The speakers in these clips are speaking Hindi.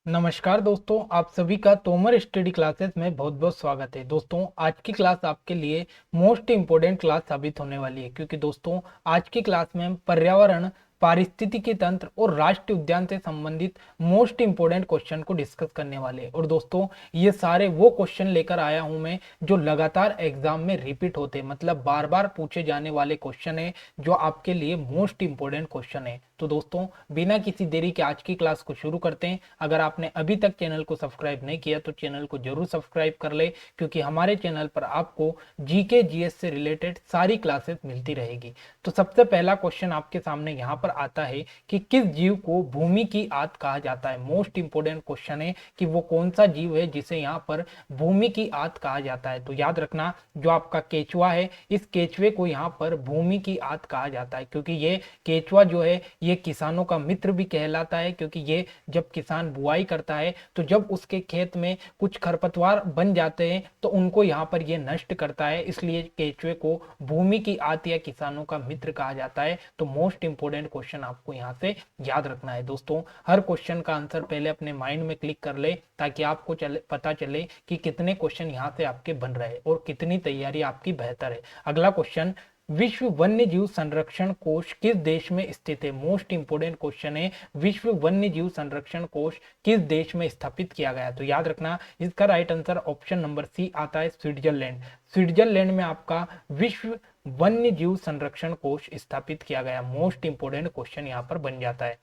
नमस्कार दोस्तों, आप सभी का तोमर स्टडी क्लासेस में बहुत बहुत स्वागत है। दोस्तों, आज की क्लास आपके लिए मोस्ट इम्पोर्टेंट क्लास साबित होने वाली है, क्योंकि दोस्तों आज की क्लास में हम पर्यावरण, पारिस्थितिकी तंत्र और राष्ट्रीय उद्यान से संबंधित मोस्ट इम्पोर्टेंट क्वेश्चन को डिस्कस करने वाले हैं। और दोस्तों, ये सारे वो क्वेश्चन लेकर आया हूं मैं जो लगातार एग्जाम में रिपीट होते, मतलब बार बार पूछे जाने वाले क्वेश्चन है, जो आपके लिए मोस्ट इम्पोर्टेंट क्वेश्चन है। तो दोस्तों, बिना किसी देरी के आज की क्लास को शुरू करते हैं। अगर आपने अभी तक चैनल को सब्सक्राइब नहीं किया तो चैनल को जरूर सब्सक्राइब कर ले, क्योंकि हमारे चैनल पर आपको जीके जीएस से रिलेटेड सारी क्लासेस मिलती रहेगी। तो सबसे पहला क्वेश्चन आपके सामने यहाँ पर आता है कि किस जीव को भूमि की आंत कहा जाता है। मोस्ट इंपोर्टेंट क्वेश्चन है कि वो कौन सा जीव है जिसे यहाँ पर भूमि की आंत कहा जाता है। तो याद रखना, जो आपका केचुआ है, इस केचुए को यहाँ पर भूमि की आंत कहा जाता है, क्योंकि ये केचुआ जो है ये किसानों का मित्र भी कहलाता है। क्योंकि ये जब किसान बुआई करता है तो जब उसके खेत में कुछ खरपतवार बन जाते हैं तो उनको यहाँ पर ये नष्ट करता है, इसलिए केचुए को भूमि की आंत या किसानों का मित्र कहा जाता है। तो मोस्ट इंपोर्टेंट क्वेश्चन आपको यहाँ से याद रखना है। दोस्तों, हर क्वेश्चन का आंसर पहले अपने माइंड में क्लिक कर ले, ताकि आपको पता चले कि कितने क्वेश्चन यहाँ से आपके बन रहे हैं और कितनी तैयारी आपकी बेहतर है। अगला क्वेश्चन, विश्व वन्य जीव संरक्षण कोष किस देश में स्थित है। मोस्ट इंपोर्टेंट क्वेश्चन है, विश्व वन्य जीव संरक्षण कोष किस देश में स्थापित किया गया। तो याद रखना, इसका right answer option number C आता है, स्विट्जरलैंड। स्विट्जरलैंड में आपका विश्व वन्य जीव संरक्षण कोष स्थापित किया गया। मोस्ट इंपोर्टेंट क्वेश्चन यहाँ पर बन जाता है।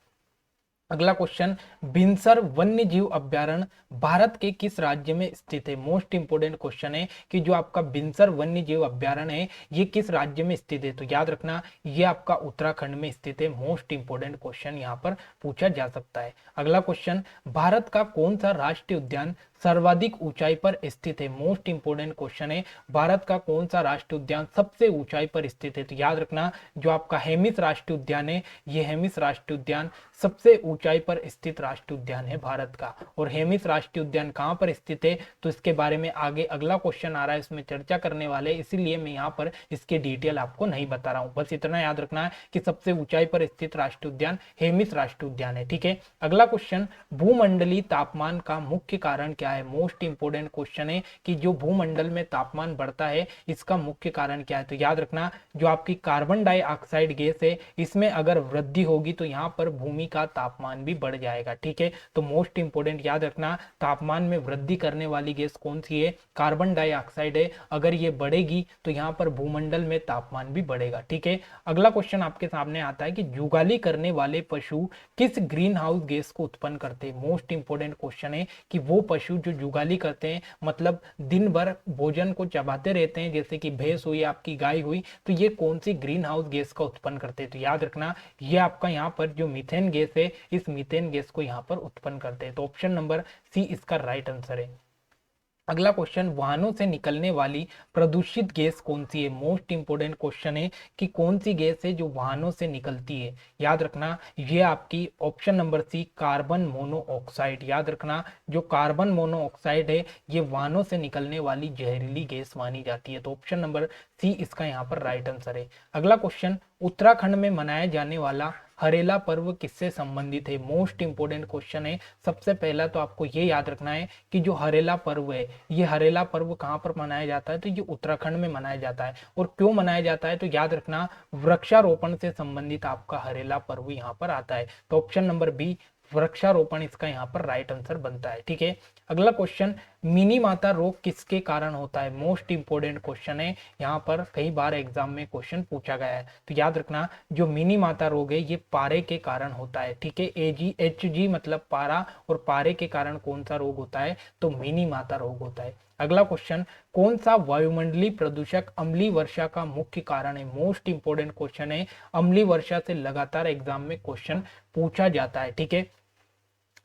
अगला क्वेश्चन, भिनसर वन्य जीव अभ्यारण्य भारत के किस राज्य में स्थित है। मोस्ट इंपोर्टेंट क्वेश्चन है कि जो आपका भिनसर वन्य जीव अभ्यारण्य है ये किस राज्य में स्थित है। तो याद रखना, ये आपका उत्तराखंड में स्थित है। मोस्ट इंपोर्टेंट क्वेश्चन यहाँ पर पूछा जा सकता है। अगला क्वेश्चन, भारत का कौन सा राष्ट्रीय उद्यान सर्वाधिक ऊंचाई पर स्थित है। मोस्ट इंपोर्टेंट क्वेश्चन है, भारत का कौन सा राष्ट्रीय उद्यान सबसे ऊंचाई पर स्थित है। तो याद रखना, जो आपका हेमिस राष्ट्रीय उद्यान है, ये हेमिस राष्ट्रीय उद्यान सबसे ऊंचाई पर स्थित राष्ट्रीय उद्यान है भारत का। और हेमिस राष्ट्रीय उद्यान कहां पर स्थित है तो इसके बारे में आगे अगला क्वेश्चन आ रहा है, इसमें चर्चा करने वाले, इसीलिए मैं यहाँ पर इसके डिटेल आपको नहीं बता रहा हूँ। बस इतना याद रखना है कि सबसे ऊंचाई पर स्थित राष्ट्रीय उद्यान हेमिस राष्ट्रीय उद्यान है। ठीक है। अगला क्वेश्चन, भूमंडलीय तापमान का मुख्य कारण क्या है। मोस्ट इंपोर्टेंट क्वेश्चन है कि जो भूमंडल में तापमान बढ़ता है इसका मुख्य कारण क्या है। तो याद रखना, जो आपकी कार्बन डाइऑक्साइड गैस है, इसमें अगर वृद्धि होगी तो यहाँ पर भूमि का तापमान भी बढ़ जाएगा। ठीक है। तो मोस्ट इंपोर्टेंट याद रखना, तापमान में वृद्धि करने वाली गैस कौन सी है, कार्बन डाइऑक्साइड है। अगर ये बढ़ेगी तो यहाँ पर भूमंडल में तापमान भी बढ़ेगा। ठीक है। अगला क्वेश्चन आपके सामने आता है कि जुगाली करने वाले पशु किस ग्रीन हाउस गैस को उत्पन्न करते हैं। मोस्ट इंपोर्टेंट क्वेश्चन है कि वो पशु जो जुगाली करते हैं, मतलब दिन भर भोजन को चबाते रहते हैं, जैसे कि भैंस हुई, आपकी गाय हुई, तो ये कौन सी ग्रीन हाउस गैस का उत्पन्न करते हैं। तो याद रखना, ये आपका यहाँ पर जो मीथेन गैस है, इस मीथेन गैस को यहाँ पर उत्पन्न करते हैं। तो ऑप्शन नंबर सी इसका राइट आंसर है। अगला क्वेश्चन, वाहनों से निकलने वाली प्रदूषित गैस कौन सी है। मोस्ट इंपोर्टेंट क्वेश्चन है कि कौन सी गैस है जो वाहनों से निकलती है। याद रखना, ये आपकी option number C carbon monoxide. याद रखना, जो कार्बन मोनोऑक्साइड है ये वाहनों से निकलने वाली जहरीली गैस मानी जाती है। तो ऑप्शन नंबर सी इसका यहाँ पर राइट आंसर है। अगला क्वेश्चन, उत्तराखंड में मनाया जाने वाला हरेला पर्व किससे संबंधित है। मोस्ट इंपोर्टेंट क्वेश्चन है। सबसे पहला तो आपको ये याद रखना है कि जो हरेला पर्व है, ये हरेला पर्व कहाँ पर मनाया जाता है, तो ये उत्तराखंड में मनाया जाता है। और क्यों मनाया जाता है, तो याद रखना, वृक्षारोपण से संबंधित आपका हरेला पर्व यहाँ पर आता है। तो ऑप्शन नंबर बी, वृक्षारोपण, इसका यहाँ पर राइट आंसर बनता है। ठीक है। अगला क्वेश्चन, मिनी माता रोग किसके कारण होता है। मोस्ट इंपोर्टेंट क्वेश्चन है, यहाँ पर कई बार एग्जाम में क्वेश्चन पूछा गया है। तो याद रखना, जो मिनी माता रोग है ये पारे के कारण होता है। ठीक है। AGHG मतलब पारा, और पारे के कारण कौन सा रोग होता है, तो मिनी माता रोग होता है। अगला क्वेश्चन, कौन सा वायुमंडलीय प्रदूषक अम्लीय वर्षा का मुख्य कारण है। मोस्ट इंपोर्टेंट क्वेश्चन है, अम्लीय वर्षा से लगातार एग्जाम में क्वेश्चन पूछा जाता है। ठीक है।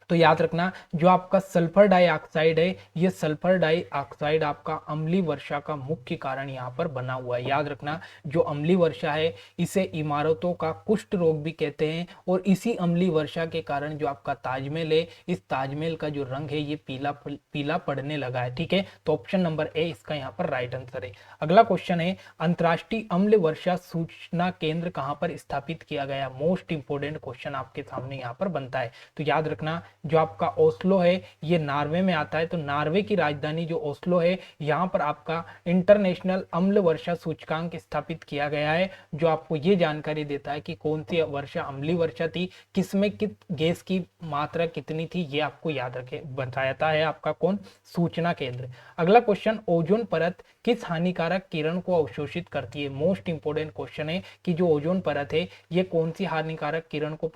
तो याद रखना, जो आपका सल्फर डाइऑक्साइड है, ये सल्फर डाइऑक्साइड आपका अम्लीय वर्षा का मुख्य कारण यहाँ पर बना हुआ है। याद रखना, जो अम्लीय वर्षा है इसे इमारतों का कुष्ठ रोग भी कहते हैं, और इसी अम्लीय वर्षा के कारण जो आपका ताजमहल है, इस ताजमहल का जो रंग है ये पीला पीला पड़ने लगा है। ठीक है। तो ऑप्शन नंबर ए इसका यहाँ पर राइट आंसर है। अगला क्वेश्चन है, अंतरराष्ट्रीय अम्ल वर्षा सूचना केंद्र कहाँ पर स्थापित किया गया। मोस्ट इंपोर्टेंट क्वेश्चन आपके सामने यहाँ पर बनता है। तो याद रखना, जो आपका ओस्लो है ये नॉर्वे में आता है। तो नॉर्वे की राजधानी जो ओस्लो है यहाँ पर आपका इंटरनेशनल अम्ल वर्षा सूचकांक स्थापित किया गया है, जो आपको ये जानकारी देता है कि कौन सी वर्षा अम्लीय वर्षा थी, किसमें किस गैस की मात्रा कितनी थी, ये आपको याद रखे बताता है आपका कौन, सूचना केंद्र। अगला क्वेश्चन, ओजोन परत किस हानिकारक किरण को अवशोषित करती है। मोस्ट इंपोर्टेंट क्वेश्चन है कि जो ओजोन परत है ये कौन सी हानिकारक किरण को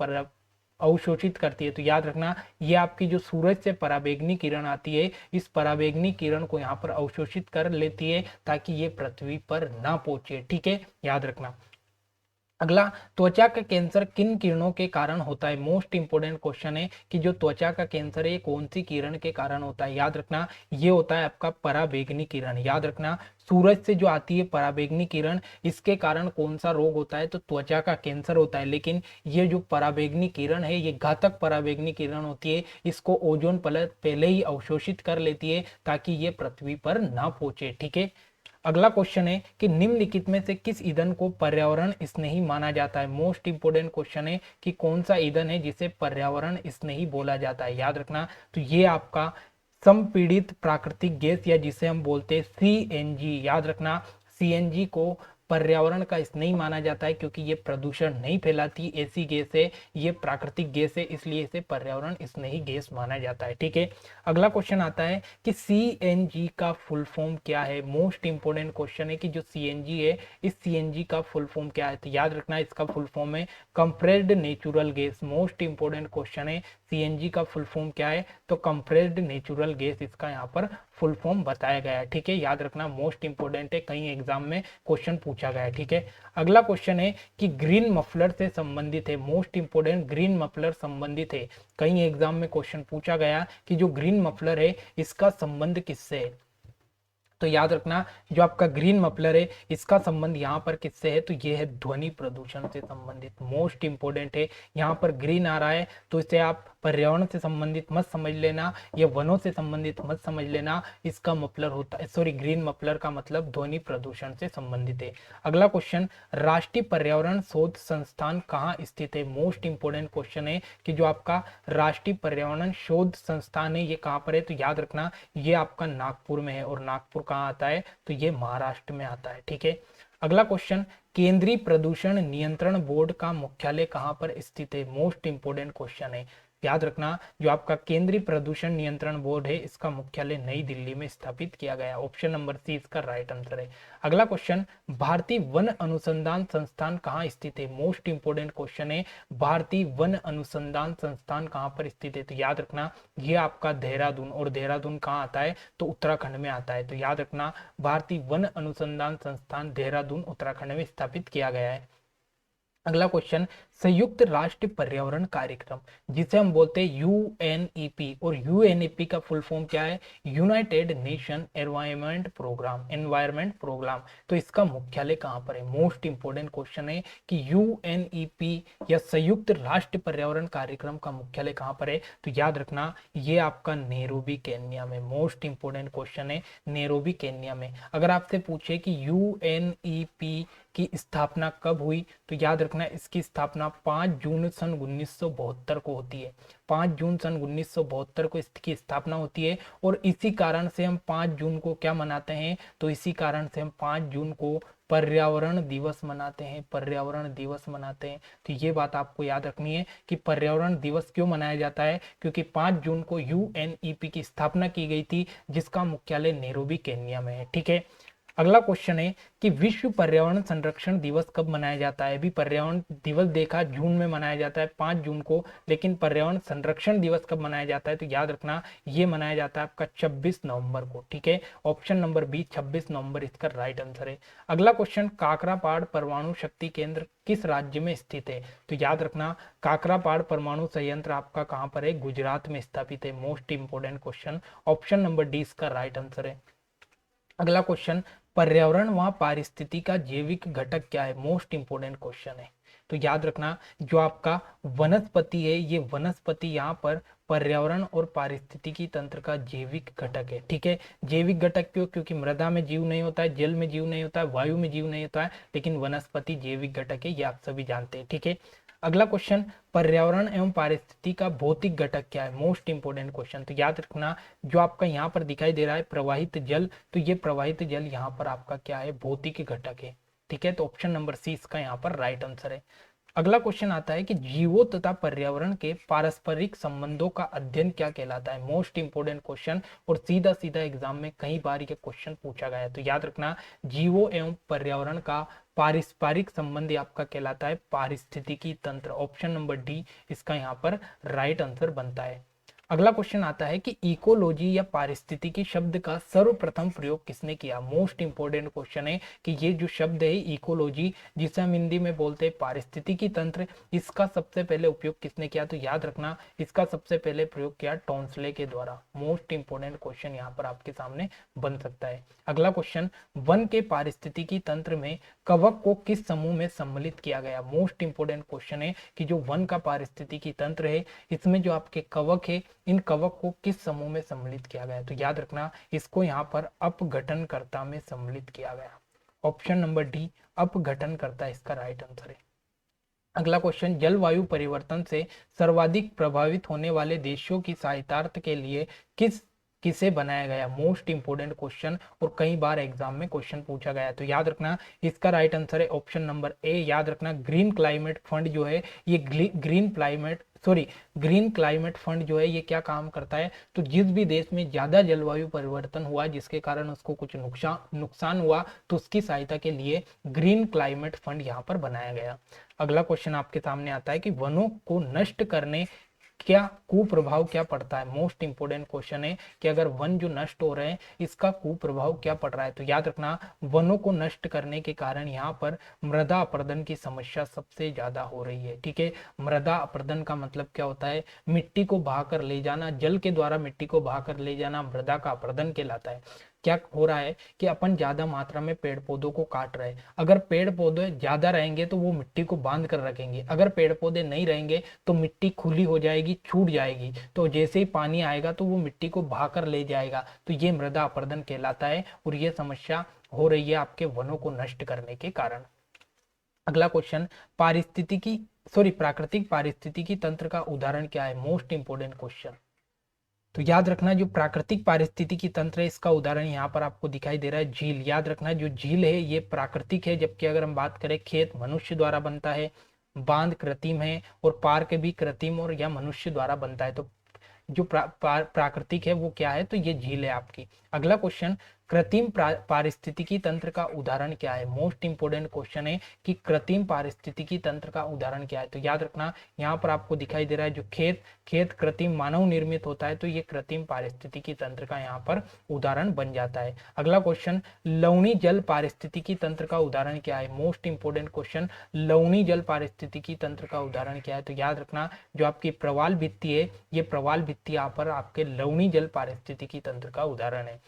अवशोषित करती है। तो याद रखना ये आपकी जो सूरज से पराबैंगनी किरण आती है, इस पराबैंगनी किरण को यहाँ पर अवशोषित कर लेती है ताकि ये पृथ्वी पर ना पहुंचे। ठीक है, याद रखना। अगला, त्वचा का कैंसर किन किरणों के कारण होता है। मोस्ट इंपोर्टेंट क्वेश्चन है कि जो त्वचा का कैंसर है ये कौन सी किरण के कारण होता है। याद रखना ये होता है आपका पराबैंगनी किरण। याद रखना सूरज से जो आती है पराबैंगनी किरण, इसके कारण कौन सा रोग होता है, तो त्वचा का कैंसर होता है। लेकिन ये जो पराबैंगनी किरण है ये घातक पराबैंगनी किरण होती है, इसको ओजोन परत पहले ही अवशोषित कर लेती है ताकि ये पृथ्वी पर ना पहुंचे। ठीक है, अगला क्वेश्चन है कि निम्नलिखित में से किस ईंधन को पर्यावरण स्नेही माना जाता है। मोस्ट इंपोर्टेंट क्वेश्चन है कि कौन सा ईंधन है जिसे पर्यावरण स्नेही बोला जाता है। याद रखना तो ये आपका संपीड़ित प्राकृतिक गैस या जिसे हम बोलते हैं सीएनजी। याद रखना सीएनजी को पर्यावरण का स्नेही माना जाता है क्योंकि ये प्रदूषण नहीं फैलाती, ऐसी गैस है, ये प्राकृतिक गैस है, इसलिए इसे पर्यावरण स्नेही गैस माना जाता है। ठीक है, अगला क्वेश्चन आता है कि सीएनजी का फुल फॉर्म क्या है। मोस्ट इंपोर्टेंट क्वेश्चन है कि जो सीएनजी है इस सीएनजी का फुल फॉर्म क्या है। तो याद रखना इसका फुल फॉर्म है compressed natural gas. Most important question है सीएनजी का फुल फॉर्म क्या है, तो कंप्रेस्ड नेचुरल गैस इसका यहाँ पर फुल फॉर्म बताया गया है। ठीक है, याद रखना मोस्ट इंपोर्टेंट है, कई एग्जाम में क्वेश्चन पूछा गया है। ठीक है, अगला क्वेश्चन है कि ग्रीन मफलर से संबंधित है। मोस्ट इंपोर्टेंट, ग्रीन मफलर संबंधित है, कई एग्जाम में क्वेश्चन पूछा गया कि जो ग्रीन मफलर है इसका संबंध किससे है। तो याद रखना जो आपका ग्रीन मफलर है इसका संबंध यहाँ पर किससे है, तो ये है ध्वनि प्रदूषण से संबंधित। मोस्ट इंपोर्टेंट है, यहाँ पर ग्रीन आ रहा है तो इसे आप पर्यावरण से संबंधित मत समझ लेना या वनों से संबंधित मत समझ लेना। इसका मफलर होता है, सॉरी, ग्रीन मफलर का मतलब ध्वनि प्रदूषण से संबंधित है। अगला क्वेश्चन, राष्ट्रीय पर्यावरण शोध संस्थान कहाँ स्थित है। मोस्ट इंपोर्टेंट क्वेश्चन है कि जो आपका राष्ट्रीय पर्यावरण शोध संस्थान है ये कहाँ पर है। तो याद रखना ये आपका नागपुर में है, और नागपुर कहाँ आता है, तो ये महाराष्ट्र में आता है। ठीक है, अगला क्वेश्चन, केंद्रीय प्रदूषण नियंत्रण बोर्ड का मुख्यालय कहाँ पर स्थित है। मोस्ट इंपोर्टेंट क्वेश्चन है, याद रखना जो आपका केंद्रीय प्रदूषण नियंत्रण बोर्ड है इसका मुख्यालय नई दिल्ली में स्थापित किया गया। ऑप्शन नंबर सी इसका राइट आंसर है। अगला क्वेश्चन, भारतीय वन अनुसंधान संस्थान कहाँ स्थित है। मोस्ट इंपोर्टेंट क्वेश्चन है, भारतीय वन अनुसंधान संस्थान कहाँ पर स्थित है। तो याद रखना ये आपका देहरादून, और देहरादून कहाँ आता है, तो उत्तराखंड में आता है। तो याद रखना भारतीय वन अनुसंधान संस्थान देहरादून उत्तराखंड में स्थापित किया गया है। अगला क्वेश्चन, संयुक्त राष्ट्र पर्यावरण कार्यक्रम जिसे हम बोलते हैं यूएनईपी, और यूएनईपी का फुल फॉर्म क्या है, यूनाइटेड नेशन एनवायरनमेंट प्रोग्राम। तो इसका मुख्यालय कहाँ पर है। मोस्ट इंपोर्टेंट क्वेश्चन है कि यूएनईपी या संयुक्त राष्ट्र पर्यावरण कार्यक्रम का मुख्यालय कहाँ पर है। तो याद रखना ये आपका नैरोबी केन्या में। मोस्ट इंपोर्टेंट क्वेश्चन है, नैरोबी केन्या में। अगर आपसे पूछे कि यूएनईपी की स्थापना कब हुई, तो याद रखना इसकी स्थापना 5 जून सन 1972 को होती है। 5 जून सन 1972 को इसकी स्थापना होती है, और इसी कारण से हम 5 जून को क्या मनाते हैं, तो इसी कारण से हम 5 जून को पर्यावरण दिवस मनाते हैं। पर्यावरण दिवस मनाते हैं, तो ये बात आपको याद रखनी है कि पर्यावरण दिवस क्यों मनाया जाता है, क्योंकि 5 जून को यूएनईपी की स्थापना की गई थी जिसका मुख्यालय नैरोबी केन्या में है। ठीक है, अगला क्वेश्चन है कि विश्व पर्यावरण संरक्षण दिवस कब मनाया जाता है। अभी पर्यावरण दिवस देखा जून में मनाया जाता है 5 जून को, लेकिन पर्यावरण संरक्षण दिवस कब मनाया जाता है, तो याद रखना ये मनाया जाता है आपका 26 नवंबर को। ठीक है, ऑप्शन नंबर बी 26 नवंबर इसका राइट आंसर है। अगला क्वेश्चन, काकरापाड़ परमाणु शक्ति केंद्र किस राज्य में स्थित है। तो याद रखना काकरापाड़ परमाणु संयंत्र आपका कहाँ पर है, गुजरात में स्थापित है। Most important question, option number D इसका राइट आंसर है। अगला क्वेश्चन, पर्यावरण व पारिस्थिति का जैविक घटक क्या है। मोस्ट इंपोर्टेंट क्वेश्चन है, तो याद रखना जो आपका वनस्पति है ये वनस्पति यहाँ पर पर्यावरण और पारिस्थितिकी तंत्र का जैविक घटक है। ठीक है, जैविक घटक क्यों, क्योंकि मृदा में जीव नहीं होता है, जल में जीव नहीं होता है, वायु में जीव नहीं होता है, लेकिन वनस्पति जैविक घटक है, ये आप सभी जानते हैं। ठीक है, अगला क्वेश्चन, पर्यावरण एवं पारिस्थितिकी का भौतिक घटक क्या है? Most important question. तो याद रखना जो आपका यहाँ पर दिखाई दे रहा है प्रवाहित जल, तो ये प्रवाहित जल यहाँ पर आपका क्या है? भौतिक घटक है। ठीक है, तो ऑप्शन नंबर सी इसका यहाँ पर राइट आंसर है। अगला क्वेश्चन आता है कि जीवों तथा पर्यावरण के पारस्परिक संबंधों का अध्ययन क्या कहलाता है? मोस्ट इंपोर्टेंट क्वेश्चन, और सीधा सीधा एग्जाम में कई बार ये क्वेश्चन पूछा गया है। तो याद रखना जीवों एवं पर्यावरण का पारस्परिक संबंध आपका कहलाता है पारिस्थितिकी तंत्र। ऑप्शन नंबर डी इसका यहाँ पर राइट आंसर बनता है। अगला क्वेश्चन आता है कि इकोलॉजी या पारिस्थितिकी शब्द का सर्वप्रथम प्रयोग किसने किया? मोस्ट इंपोर्टेंट क्वेश्चन है कि ये जो शब्द है इकोलॉजी, जिसे हम हिंदी में बोलते हैं पारिस्थितिकी तंत्र, इसका सबसे पहले उपयोग किसने किया? तो याद रखना इसका सबसे पहले प्रयोग किया टॉन्सले के द्वारा। मोस्ट इंपोर्टेंट क्वेश्चन यहाँ पर आपके सामने बन सकता है। अगला क्वेश्चन, वन के पारिस्थितिकी तंत्र में कवक को किस समूह में सम्मिलित किया गया? मोस्ट इंपोर्टेंट क्वेश्चन है कि जो वन का पारिस्थितिकी तंत्र है इसमें जो आपके कवक है, इन कवक को किस समूह में सम्मिलित किया गया? तो याद रखना इसको यहाँ पर अपघटनकर्ता में सम्मिलित किया गया। ऑप्शन नंबर डी अपघटनकर्ता इसका राइट आंसर है। अगला क्वेश्चन, जलवायु परिवर्तन से सर्वाधिक प्रभावित होने वाले देशों की सहायतार्थ के लिए किसे बनाया गया? मोस्ट इंपोर्टेंट क्वेश्चन, और कई बार एग्जाम में क्वेश्चन पूछा गया है। तो याद रखना इसका राइट आंसर है ऑप्शन नंबर ए। याद रखना ग्रीन क्लाइमेट फंड जो है ये ग्रीन क्लाइमेट फंड जो है ये क्या काम करता है? तो जिस भी देश में ज्यादा जलवायु परिवर्तन हुआ जिसके कारण उसको कुछ नुकसान हुआ, तो उसकी सहायता के लिए ग्रीन क्लाइमेट फंड यहाँ पर बनाया गया। अगला क्वेश्चन आपके सामने आता है कि वनों को नष्ट करने क्या कुप्रभाव क्या पड़ता है? मोस्ट इंपोर्टेंट क्वेश्चन है कि अगर वन जो नष्ट हो रहे हैं इसका कुप्रभाव क्या पड़ रहा है? तो याद रखना वनों को नष्ट करने के कारण यहाँ पर मृदा अपरदन की समस्या सबसे ज्यादा हो रही है। ठीक है, मृदा अपरदन का मतलब क्या होता है? मिट्टी को बहाकर ले जाना, जल के द्वारा मिट्टी को बहाकर ले जाना मृदा का अपरदन कहलाता है। क्या हो रहा है कि अपन ज्यादा मात्रा में पेड़ पौधों को काट रहे हैं। अगर पेड़ पौधे ज्यादा रहेंगे तो वो मिट्टी को बांध कर रखेंगे, अगर पेड़ पौधे नहीं रहेंगे तो मिट्टी खुली हो जाएगी, छूट जाएगी, तो जैसे ही पानी आएगा तो वो मिट्टी को बहा कर ले जाएगा। तो ये मृदा अपरदन कहलाता है, और ये समस्या हो रही है आपके वनों को नष्ट करने के कारण। अगला क्वेश्चन, प्राकृतिक पारिस्थितिकी तंत्र का उदाहरण क्या है? Most important question. तो याद रखना जो प्राकृतिक पारिस्थितिकी तंत्र है इसका उदाहरण यहाँ पर आपको दिखाई दे रहा है झील। याद रखना जो झील है ये प्राकृतिक है, जबकि अगर हम बात करें खेत मनुष्य द्वारा बनता है, बांध कृत्रिम है, और पार्क भी कृत्रिम और या मनुष्य द्वारा बनता है। तो जो प्राकृतिक है वो क्या है? तो ये झील है आपकी। अगला क्वेश्चन, कृत्रिम पारिस्थितिकी तंत्र का उदाहरण क्या है? मोस्ट इंपोर्टेंट क्वेश्चन है कि कृत्रिम पारिस्थितिकी तंत्र का उदाहरण क्या है? तो याद रखना यहाँ पर आपको दिखाई दे रहा है जो खेत कृत्रिम मानव निर्मित होता है, तो ये कृत्रिम पारिस्थितिकी तंत्र का यहाँ पर उदाहरण बन जाता है। अगला क्वेश्चन, लवणीय जल पारिस्थितिकी तंत्र का उदाहरण क्या है? मोस्ट इंपोर्टेंट क्वेश्चन, लवणीय जल पारिस्थितिकी तंत्र का उदाहरण क्या है? तो याद रखना जो आपकी प्रवाल भित्ति है, ये प्रवाल भित्ति यहाँ पर आपके लवणीय जल पारिस्थितिकी तंत्र का उदाहरण है।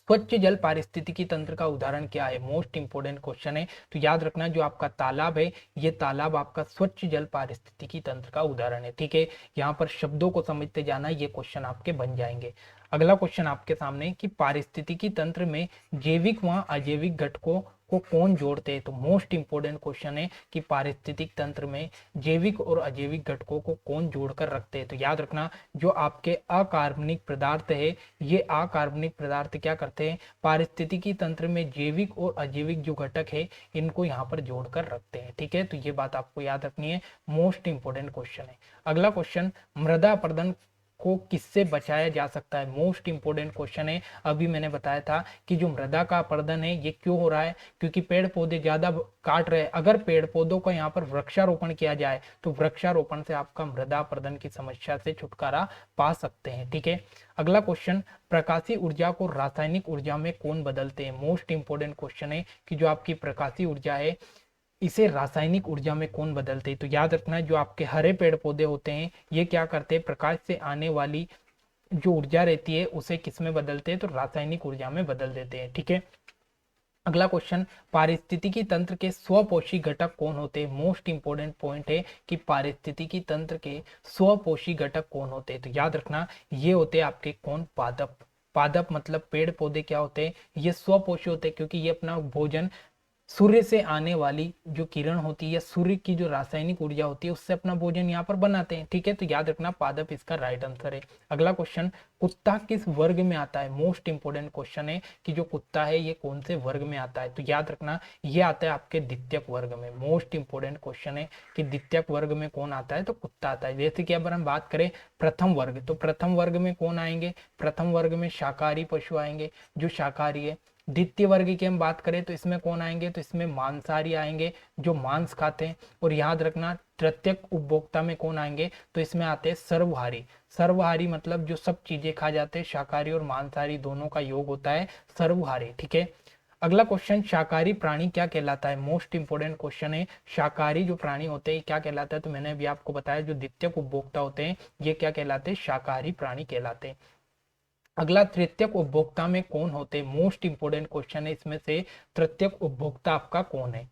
स्वच्छ जल पारिस्थितिकी तंत्र का उदाहरण क्या है? मोस्ट इंपोर्टेंट क्वेश्चन है। तो याद रखना जो आपका तालाब है ये तालाब आपका स्वच्छ जल पारिस्थितिकी तंत्र का उदाहरण है। ठीक है, यहाँ पर शब्दों को समझते जाना, ये क्वेश्चन आपके बन जाएंगे। अगला क्वेश्चन आपके सामने कि पारिस्थितिकी तंत्र में जैविक व अजैविक घटकों को कौन जोड़ते हैं? तो मोस्ट इंपोर्टेंट क्वेश्चन है कि पारिस्थितिक तंत्र में जैविक और अजैविक घटकों को कौन जोड़कर रखते हैं? तो याद रखना जो आपके अकार्बनिक पदार्थ है, ये अकार्बनिक पदार्थ क्या करते हैं? पारिस्थितिकी तंत्र में जैविक और अजैविक जो घटक है इनको यहाँ पर जोड़कर रखते हैं। ठीक है, तो ये बात आपको याद रखनी है, मोस्ट इंपोर्टेंट क्वेश्चन है। अगला क्वेश्चन, मृदा अपरदन को किससे बचाया जा सकता है? मोस्ट इंपोर्टेंट क्वेश्चन है। अभी मैंने बताया था कि जो मृदा का अपरदन है ये क्यों हो रहा है? क्योंकि पेड़ पौधे ज्यादा काट रहे हैं। अगर पेड़ पौधों का यहाँ पर वृक्षारोपण किया जाए तो वृक्षारोपण से आपका मृदा अपरदन की समस्या से छुटकारा पा सकते हैं। ठीक है, अगला क्वेश्चन, प्रकाशीय ऊर्जा को रासायनिक ऊर्जा में कौन बदलते हैं? मोस्ट इंपोर्टेंट क्वेश्चन है कि जो आपकी प्रकाशीय ऊर्जा है इसे रासायनिक ऊर्जा में कौन बदलते हैं? तो याद रखना जो आपके हरे पेड़ पौधे होते हैं ये क्या करते हैं? प्रकाश से आने वाली जो ऊर्जा रहती है उसे किस में बदलते हैं? तो रासायनिक ऊर्जा में बदल देते हैं। ठीक है, अगला क्वेश्चन, पारिस्थितिकी तंत्र के स्वपोषी घटक कौन होते हैं? मोस्ट इंपोर्टेंट पॉइंट है कि पारिस्थितिकी तंत्र के स्वपोषी घटक कौन होते हैं? तो याद रखना ये होते हैं आपके कौन? पादप मतलब पेड़ पौधे क्या होते हैं? ये स्वपोषी होते हैं क्योंकि ये अपना भोजन सूर्य से आने वाली जो किरण होती है या सूर्य की जो रासायनिक ऊर्जा होती है उससे अपना भोजन यहाँ पर बनाते हैं। ठीक है, तो याद रखना पादप इसका राइट आंसर है। अगला क्वेश्चन, कुत्ता किस वर्ग में आता है? मोस्ट इंपोर्टेंट क्वेश्चन है कि जो कुत्ता है ये कौन से वर्ग में आता है? तो याद रखना ये आता है आपके द्वितीयक वर्ग में। मोस्ट इंपोर्टेंट क्वेश्चन है कि द्वितीयक वर्ग में कौन आता है? तो कुत्ता आता है। जैसे कि अगर हम बात करें प्रथम वर्ग, तो प्रथम वर्ग में कौन आएंगे? प्रथम वर्ग में शाकाहारी पशु आएंगे जो शाकाहारी है। द्वितीय वर्ग की हम बात करें तो इसमें कौन आएंगे? तो इसमें मांसाहारी आएंगे जो मांस खाते हैं। और याद रखना तृतीयक उपभोक्ता में कौन आएंगे? तो इसमें आते हैं सर्वहारी। सर्वहारी मतलब जो सब चीजें खा जाते हैं, शाकाहारी और मांसाहारी दोनों का योग होता है सर्वहारी। ठीक है, अगला क्वेश्चन, शाकाहारी प्राणी क्या कहलाता है? मोस्ट इंपोर्टेंट क्वेश्चन है, शाकाहारी जो प्राणी होते हैं क्या कहलाता है? तो मैंने अभी आपको बताया जो द्वितीयक उपभोक्ता होते हैं ये क्या कहलाते हैं? शाकाहारी प्राणी कहलाते हैं। अगला, तृतीयक उपभोक्ता में कौन होते हैं? मोस्ट इंपोर्टेंट क्वेश्चन है, इसमें से तृतीयक उपभोक्ता आपका कौन है?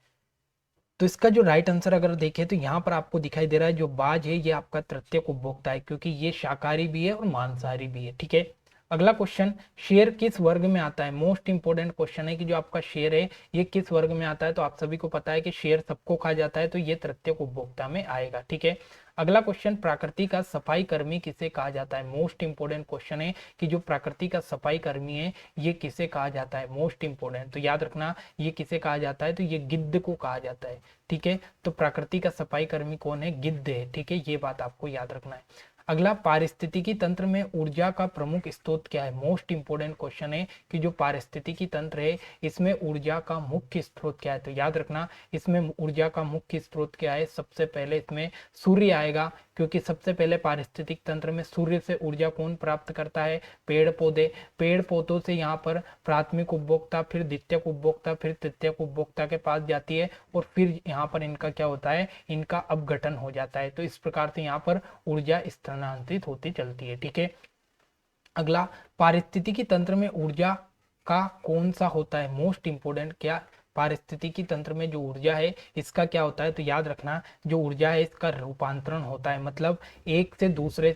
तो इसका जो राइट आंसर अगर देखें तो यहाँ पर आपको दिखाई दे रहा है जो बाज है ये आपका तृतीयक उपभोक्ता है, क्योंकि ये शाकाहारी भी है और मांसाहारी भी है। ठीक है, अगला क्वेश्चन, शेर किस वर्ग में आता है? मोस्ट इंपोर्टेंट क्वेश्चन है कि जो आपका शेर है ये किस वर्ग में आता है? तो आप सभी को पता है कि शेर सबको खा जाता है, तो ये तृतीयक उपभोक्ता में आएगा। ठीक है, अगला क्वेश्चन, प्रकृति का सफाई कर्मी किसे कहा जाता है? मोस्ट इंपोर्टेंट क्वेश्चन है कि जो प्रकृति का सफाई कर्मी है ये किसे कहा जाता है? मोस्ट इंपोर्टेंट, तो याद रखना ये किसे कहा जाता है? तो ये गिद्ध को कहा जाता है। ठीक है, तो प्रकृति का सफाई कर्मी कौन है? गिद्ध है। ठीक है, ये बात आपको याद रखना है। अगला, पारिस्थितिकी तंत्र में ऊर्जा का प्रमुख स्रोत क्या है? मोस्ट इंपोर्टेंट क्वेश्चन है कि जो पारिस्थितिकी तंत्र है इसमें ऊर्जा का मुख्य स्रोत क्या है? तो याद रखना इसमें ऊर्जा का मुख्य स्रोत क्या है? सबसे पहले इसमें सूर्य आएगा, क्योंकि सबसे पहले पारिस्थितिक तंत्र में सूर्य से ऊर्जा कौन प्राप्त करता है? पेड़ पौधे। पेड़ पौधों से यहाँ पर प्राथमिक उपभोक्ता, फिर द्वितीयक उपभोक्ता, फिर तृतीयक उपभोक्ता के पास जाती है और फिर यहाँ पर इनका क्या होता है? इनका अपघटन हो जाता है। तो इस प्रकार से यहाँ पर ऊर्जा स्थानांतरित होती चलती है। ठीक है, अगला, पारिस्थितिकी तंत्र में ऊर्जा का कौन सा होता है? मोस्ट इंपोर्टेंट, क्या पारिस्थितिकी तंत्र में जो ऊर्जा है इसका क्या होता है? तो याद रखना जो ऊर्जा है इसका रूपांतरण होता है, मतलब एक से दूसरे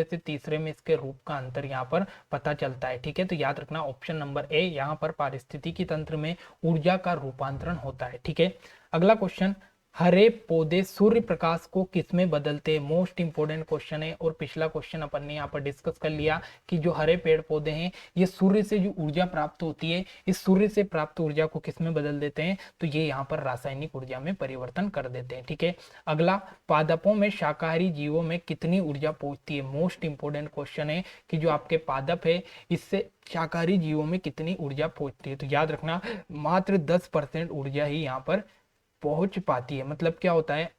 से तीसरे में इसके रूप का अंतर यहाँ पर पता चलता है। ठीक है, तो याद रखना ऑप्शन नंबर ए, यहाँ पर पारिस्थितिकी तंत्र में ऊर्जा का रूपांतरण होता है। ठीक है, अगला क्वेश्चन, हरे पौधे सूर्य प्रकाश को किसमें बदलते हैं? मोस्ट इंपोर्टेंट क्वेश्चन है, और पिछला क्वेश्चन अपन ने यहाँ पर डिस्कस कर लिया कि जो हरे पेड़ पौधे हैं ये सूर्य से जो ऊर्जा प्राप्त होती है इस सूर्य से प्राप्त ऊर्जा को किसमें बदल देते हैं? तो ये यहाँ पर रासायनिक ऊर्जा में परिवर्तन कर देते हैं। ठीक है, अगला, पादपों में शाकाहारी जीवों में कितनी ऊर्जा पहुंचती है? मोस्ट इंपोर्टेंट क्वेश्चन है कि जो आपके पादप है इससे शाकाहारी जीवों में कितनी ऊर्जा पहुंचती है? तो याद रखना मात्र 10% ऊर्जा ही यहाँ पर पहुंच पाती है। मतलब क्या होता है,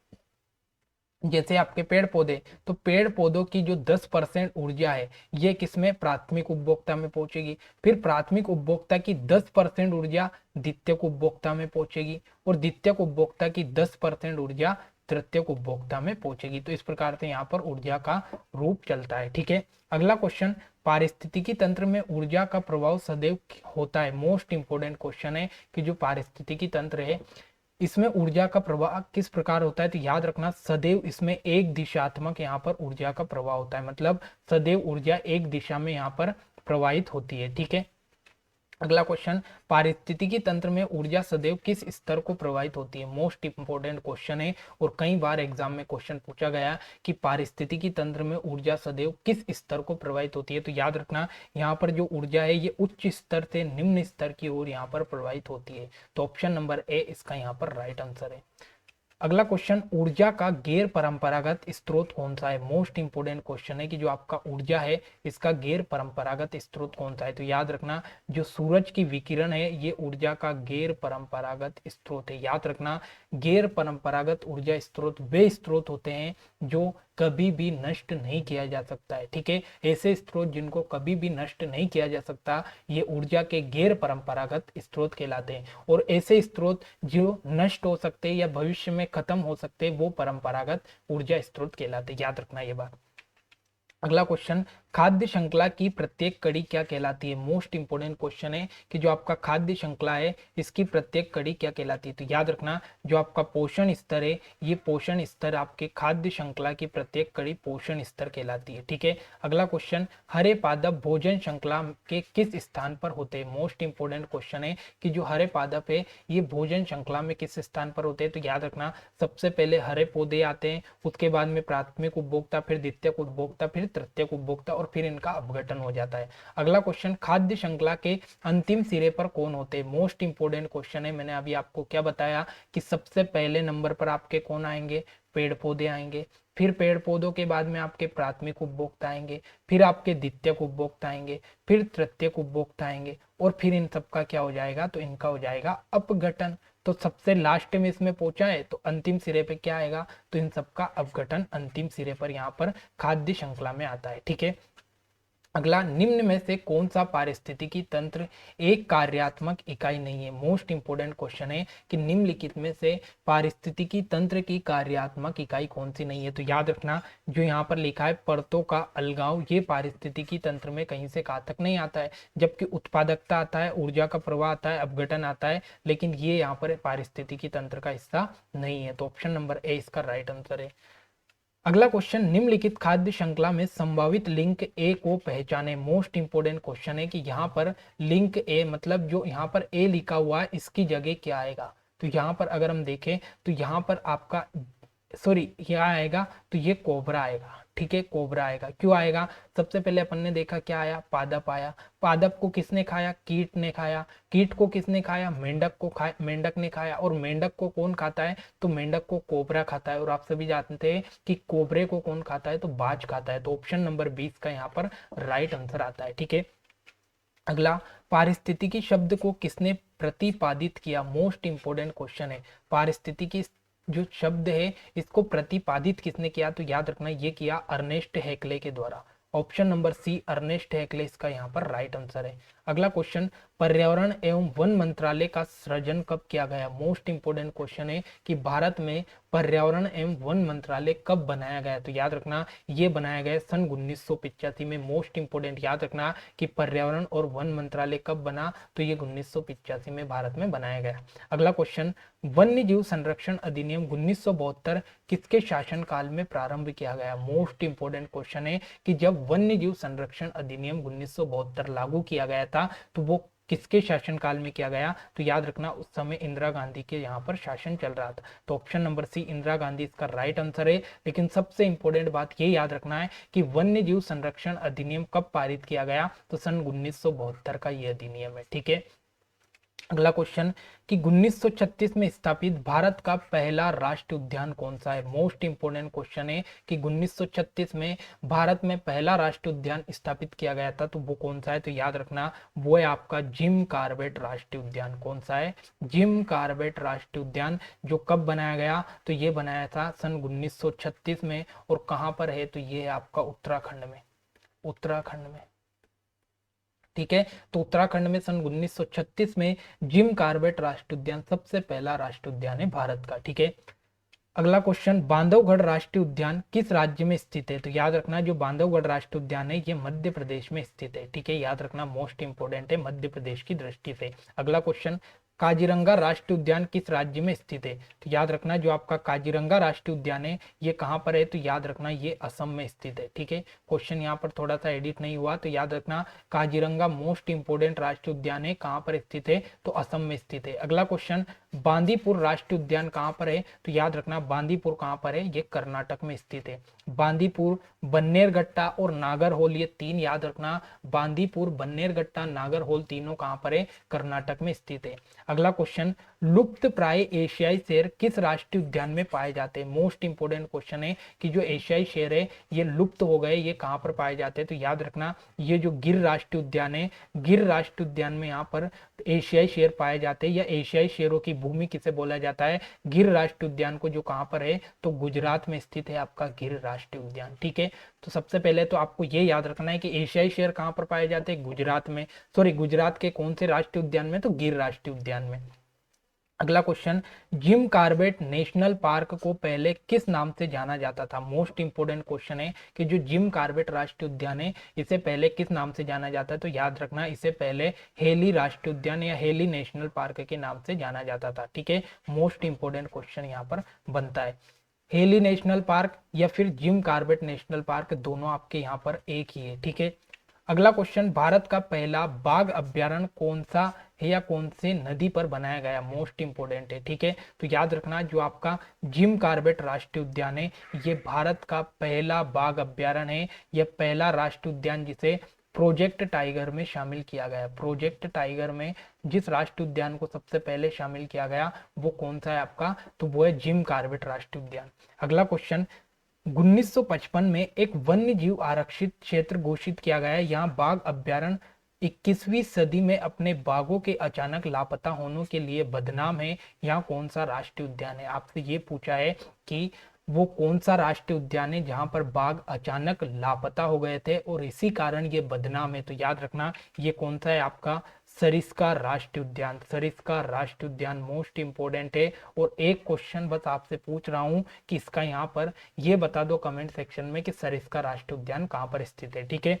जैसे आपके पेड़ पौधे, तो पेड़ पौधों की जो 10% ऊर्जा है ये किसमें? प्राथमिक उपभोक्ता में पहुंचेगी। फिर प्राथमिक उपभोक्ता की 10% ऊर्जा द्वितीयक उपभोक्ता में पहुंचेगी और द्वितीयक उपभोक्ता की 10% ऊर्जा तृतीयक उपभोक्ता में पहुंचेगी। तो इस प्रकार से यहाँ पर ऊर्जा का रूप चलता है। ठीक है, अगला क्वेश्चन, पारिस्थितिकी तंत्र में ऊर्जा का प्रभाव सदैव होता है? मोस्ट इंपोर्टेंट क्वेश्चन है कि जो पारिस्थितिकी तंत्र है इसमें ऊर्जा का प्रवाह किस प्रकार होता है? तो याद रखना सदैव इसमें एक दिशात्मक यहाँ पर ऊर्जा का प्रवाह होता है, मतलब सदैव ऊर्जा एक दिशा में यहाँ पर प्रवाहित होती है। ठीक है, अगला क्वेश्चन, पारिस्थितिकी तंत्र में ऊर्जा सदैव किस स्तर को प्रभावित होती है? मोस्ट इंपोर्टेंट क्वेश्चन है और कई बार एग्जाम में क्वेश्चन पूछा गया कि पारिस्थितिकी तंत्र में ऊर्जा सदैव किस स्तर को प्रभावित होती है? तो याद रखना यहाँ पर जो ऊर्जा है ये उच्च स्तर से निम्न स्तर की ओर यहाँ पर प्रभावित होती है। तो ऑप्शन नंबर ए इसका यहाँ पर राइट आंसर है। अगला क्वेश्चन, ऊर्जा का गैर परंपरागत स्रोत कौन सा है? मोस्ट इंपोर्टेंट क्वेश्चन है कि जो आपका ऊर्जा है इसका गैर परंपरागत स्रोत कौन सा है? तो याद रखना जो सूरज की विकिरण है ये ऊर्जा का गैर परंपरागत स्रोत है। याद रखना गैर परंपरागत ऊर्जा स्रोत वे स्रोत होते हैं जो कभी भी नष्ट नहीं किया जा सकता है। ठीक है, ऐसे स्रोत जिनको कभी भी नष्ट नहीं किया जा सकता ये ऊर्जा के गैर परंपरागत स्रोत कहलाते हैं, और ऐसे स्रोत जो नष्ट हो सकते हैं या भविष्य में खत्म हो सकते हैं वो परंपरागत ऊर्जा स्रोत कहलाते हैं। याद रखना ये बात। अगला क्वेश्चन, खाद्य श्रृंखला की प्रत्येक कड़ी क्या कहलाती है? मोस्ट इंपोर्टेंट क्वेश्चन है कि जो आपका खाद्य श्रृंखला है इसकी प्रत्येक कड़ी क्या कहलाती है? तो याद रखना जो आपका पोषण स्तर है ये पोषण स्तर आपके खाद्य श्रृंखला की प्रत्येक कड़ी पोषण स्तर कहलाती है। ठीक है, अगला क्वेश्चन, हरे पादप भोजन श्रृंखला के किस स्थान पर होते हैं? मोस्ट इंपोर्टेंट क्वेश्चन है कि जो हरे पादप है ये भोजन श्रृंखला में किस स्थान पर होते हैं? तो याद रखना सबसे पहले हरे पौधे आते हैं, उसके बाद में प्राथमिक उपभोक्ता, फिर द्वितीयक उपभोक्ता, फिर तृतीयक उपभोक्ता और फिर इनका अपघटन हो जाता है। अगला क्वेश्चन, खाद्य श्रृंखला के अंतिम सिरे पर कौन होते हैं? मोस्ट इंपोर्टेंट क्वेश्चन है। मैंने अभी आपको क्या बताया कि सबसे पहले नंबर पर आपके कौन आएंगे? पेड़ पौधे आएंगे, फिर पेड़ पौधों के बाद में आपके प्राथमिक उपभोक्ता आएंगे, फिर आपके द्वितीयक उपभोक्ता आएंगे, फिर तृतीयक उपभोक्ता आएंगे और फिर इन सबका क्या हो जाएगा? तो इनका हो जाएगा अपघटन। तो सबसे लास्ट में इसमें पहुंचा है तो अंतिम सिरे पे क्या आएगा? तो इन सबका अपघटन अंतिम सिरे पर यहाँ पर खाद्य श्रृंखला में आता है। ठीक है, अगला, निम्न में से कौन सा पारिस्थितिकी तंत्र एक कार्यात्मक इकाई नहीं है? मोस्ट इंपोर्टेंट क्वेश्चन है कि निम्नलिखित में से पारिस्थितिकी तंत्र की कार्यात्मक इकाई कौन सी नहीं है? तो याद रखना जो यहाँ पर लिखा है परतों का अलगाव, ये पारिस्थितिकी तंत्र में कहीं से कहाँ तक नहीं आता है, जबकि उत्पादकता आता है, ऊर्जा का प्रवाह आता है, अपघटन आता है, लेकिन ये यहाँ पर पारिस्थितिकी तंत्र का हिस्सा नहीं है। तो ऑप्शन नंबर ए इसका राइट आंसर है। अगला क्वेश्चन, निम्नलिखित खाद्य श्रृंखला में संभावित लिंक ए को पहचाने। मोस्ट इंपोर्टेंट क्वेश्चन है कि यहाँ पर लिंक ए मतलब जो यहाँ पर ए लिखा हुआ है इसकी जगह क्या आएगा? तो यहाँ पर अगर हम देखें तो यहाँ पर आपका क्या आएगा? तो ये कोबरा आएगा। ठीक है, कोबरा आएगा। क्यों आएगा? सबसे पहले अपन ने देखा क्या आया? पादप आया। पादप को किसने खाया? कीट ने खाया। कीट को किसने खाया? मेंढक को खाया, मेंढक ने खाया। और मेंढक को कौन खाता है? तो मेंढक को कोबरा खाता है। और आप सभी जानते हैं कि कोबरे को कौन खाता है? तो बाज खाता है। तो ऑप्शन नंबर 20 का यहाँ पर राइट आंसर आता है। ठीक है, अगला, पारिस्थितिकी शब्द को किसने प्रतिपादित किया? मोस्ट इंपोर्टेंट क्वेश्चन है। पारिस्थितिकी जो शब्द है इसको प्रतिपादित किसने किया? तो याद रखना ये किया अर्नेस्ट हैक्ले के द्वारा। ऑप्शन नंबर सी अर्नेस्ट हैक्ले इसका यहाँ पर राइट आंसर है। अगला क्वेश्चन, पर्यावरण एवं वन मंत्रालय का सृजन कब किया गया? मोस्ट इंपोर्टेंट क्वेश्चन है कि भारत में पर्यावरण एवं वन मंत्रालय कब बनाया गया? तो याद रखना ये बनाया गया सन 1985 में। मोस्ट इंपोर्टेंट याद रखना कि पर्यावरण और वन मंत्रालय कब बना? तो ये 1985 में भारत में बनाया गया। अगला क्वेश्चन, वन्य जीव संरक्षण अधिनियम 1972 किसके शासनकाल में प्रारंभ किया गया? मोस्ट इंपोर्टेंट क्वेश्चन है कि जब वन्य जीव संरक्षण अधिनियम 1972 लागू किया गया था तो वो किसके शासनकाल में किया गया? तो याद रखना उस समय इंदिरा गांधी के यहाँ पर शासन चल रहा था। तो option number C Indira Gandhi इसका राइट आंसर है। लेकिन सबसे इंपॉर्टेंट बात ये याद रखना है कि वन्य जीव संरक्षण अधिनियम कब पारित किया गया? तो सन 1972 का ये अधिनियम है। ठीक है, अगला क्वेश्चन कि 1936 में स्थापित भारत का पहला राष्ट्रीय उद्यान कौन सा है? मोस्ट इंपोर्टेंट क्वेश्चन है कि 1936 में भारत में पहला राष्ट्रीय उद्यान स्थापित किया गया था तो वो कौन सा है? तो याद रखना वो है आपका जिम कॉर्बेट राष्ट्रीय उद्यान। कौन सा है? जिम कॉर्बेट राष्ट्रीय उद्यान। जो कब बनाया गया? तो ये बनाया था सन 1936 में। और कहाँ पर है? तो ये है आपका उत्तराखंड में। उत्तराखंड में। ठीक है, तो उत्तराखंड में सन 1936 में जिम कॉर्बेट राष्ट्रीय उद्यान सबसे पहला राष्ट्रीय उद्यान है भारत का। ठीक है, अगला क्वेश्चन, बांधवगढ़ राष्ट्रीय उद्यान किस राज्य में स्थित है? तो याद रखना जो बांधवगढ़ राष्ट्रीय उद्यान है ये मध्य प्रदेश में स्थित है। ठीक है, याद रखना मोस्ट इंपोर्टेंट है मध्य प्रदेश की दृष्टि से। अगला क्वेश्चन, काजीरंगा राष्ट्रीय उद्यान किस राज्य में स्थित है? तो याद रखना जो आपका काजीरंगा राष्ट्रीय उद्यान है ये कहाँ पर है? तो याद रखना ये असम में स्थित है। ठीक है, क्वेश्चन यहाँ पर थोड़ा सा एडिट नहीं हुआ तो याद रखना काजीरंगा मोस्ट इंपोर्टेंट राष्ट्रीय उद्यान है। कहाँ पर स्थित है? तो असम में स्थित है। अगला क्वेश्चन, बांदीपुर राष्ट्रीय उद्यान कहाँ पर है? तो याद रखना बांदीपुर कहाँ पर है? ये कर्नाटक में स्थित है। बांदीपुर, बन्नेरघट्टा और नागरहोल ये तीन याद रखना। बांदीपुर, बन्नेरघट्टा, नागरहोल तीनों कहाँ पर है? कर्नाटक में स्थित है। अगला क्वेश्चन, लुप्त प्राय एशियाई शेर किस राष्ट्रीय उद्यान में पाए जाते हैं? मोस्ट इंपोर्टेंट क्वेश्चन है कि जो एशियाई शेर है ये लुप्त हो गए, ये कहाँ पर पाए जाते हैं? तो याद रखना ये जो गिर राष्ट्रीय उद्यान है, गिर राष्ट्रीय उद्यान में यहाँ पर एशियाई शेर पाए जाते हैं। या एशियाई शेरों की भूमि किसे बोला जाता है? गिर राष्ट्रीय उद्यान को, जो कहाँ पर है? तो गुजरात में स्थित है आपका गिर राष्ट्रीय उद्यान। ठीक है, तो सबसे पहले तो आपको ये याद रखना है कि एशियाई शेर कहाँ पर पाए जाते हैं? गुजरात में। गुजरात के कौन से राष्ट्रीय उद्यान में? तो गिर राष्ट्रीय उद्यान में। अगला question, Jim Corbett national park को पहले किस नाम से जाना जाता था? मोस्ट इंपोर्टेंट क्वेश्चन है कि जो जिम कॉर्बेट राष्ट्रीय उद्यान है इसे पहले किस नाम से जाना जाता है? तो याद रखना, इसे पहले हेली राष्ट्रीय उद्यान या हेली नेशनल पार्क के नाम से जाना जाता था। ठीक है, मोस्ट इंपोर्टेंट क्वेश्चन यहाँ पर बनता है। हेली नेशनल पार्क या फिर जिम कॉर्बेट नेशनल पार्क, दोनों आपके यहाँ पर एक ही है। ठीक है, अगला क्वेश्चन, भारत का पहला बाघ अभ्यारण्य कौन सा है या कौन से नदी पर बनाया गया? मोस्ट इंपोर्टेंट है। ठीक है, तो याद रखना, जो आपका जिम कॉर्बेट राष्ट्रीय उद्यान है ये भारत का पहला बाघ अभ्यारण्य है। यह पहला राष्ट्रीय उद्यान जिसे प्रोजेक्ट टाइगर में शामिल किया गया। प्रोजेक्ट टाइगर में जिस राष्ट्रीय उद्यान को सबसे पहले शामिल किया गया वो कौन सा है आपका? तो वो है जिम कॉर्बेट राष्ट्रीय उद्यान। अगला क्वेश्चन, 1955 में एक वन्य जीव आरक्षित क्षेत्र घोषित किया गया है। यहाँ बाघ अभ्यारण्य 21वीं सदी में अपने बाघों के अचानक लापता होने के लिए बदनाम है। यहाँ कौन सा राष्ट्रीय उद्यान है? आपसे ये पूछा है कि वो कौन सा राष्ट्रीय उद्यान है जहां पर बाघ अचानक लापता हो गए थे और इसी कारण ये बदनाम है। तो याद रखना, ये कौन सा है आपका? सरिस्का राष्ट्रीय उद्यान। सरिस्का राष्ट्रीय उद्यान मोस्ट इंपोर्टेंट है। और एक क्वेश्चन बस आपसे पूछ रहा हूं कि इसका यहाँ पर ये बता दो कमेंट सेक्शन में कि सरिस्का राष्ट्रीय उद्यान कहाँ पर स्थित है। ठीक है,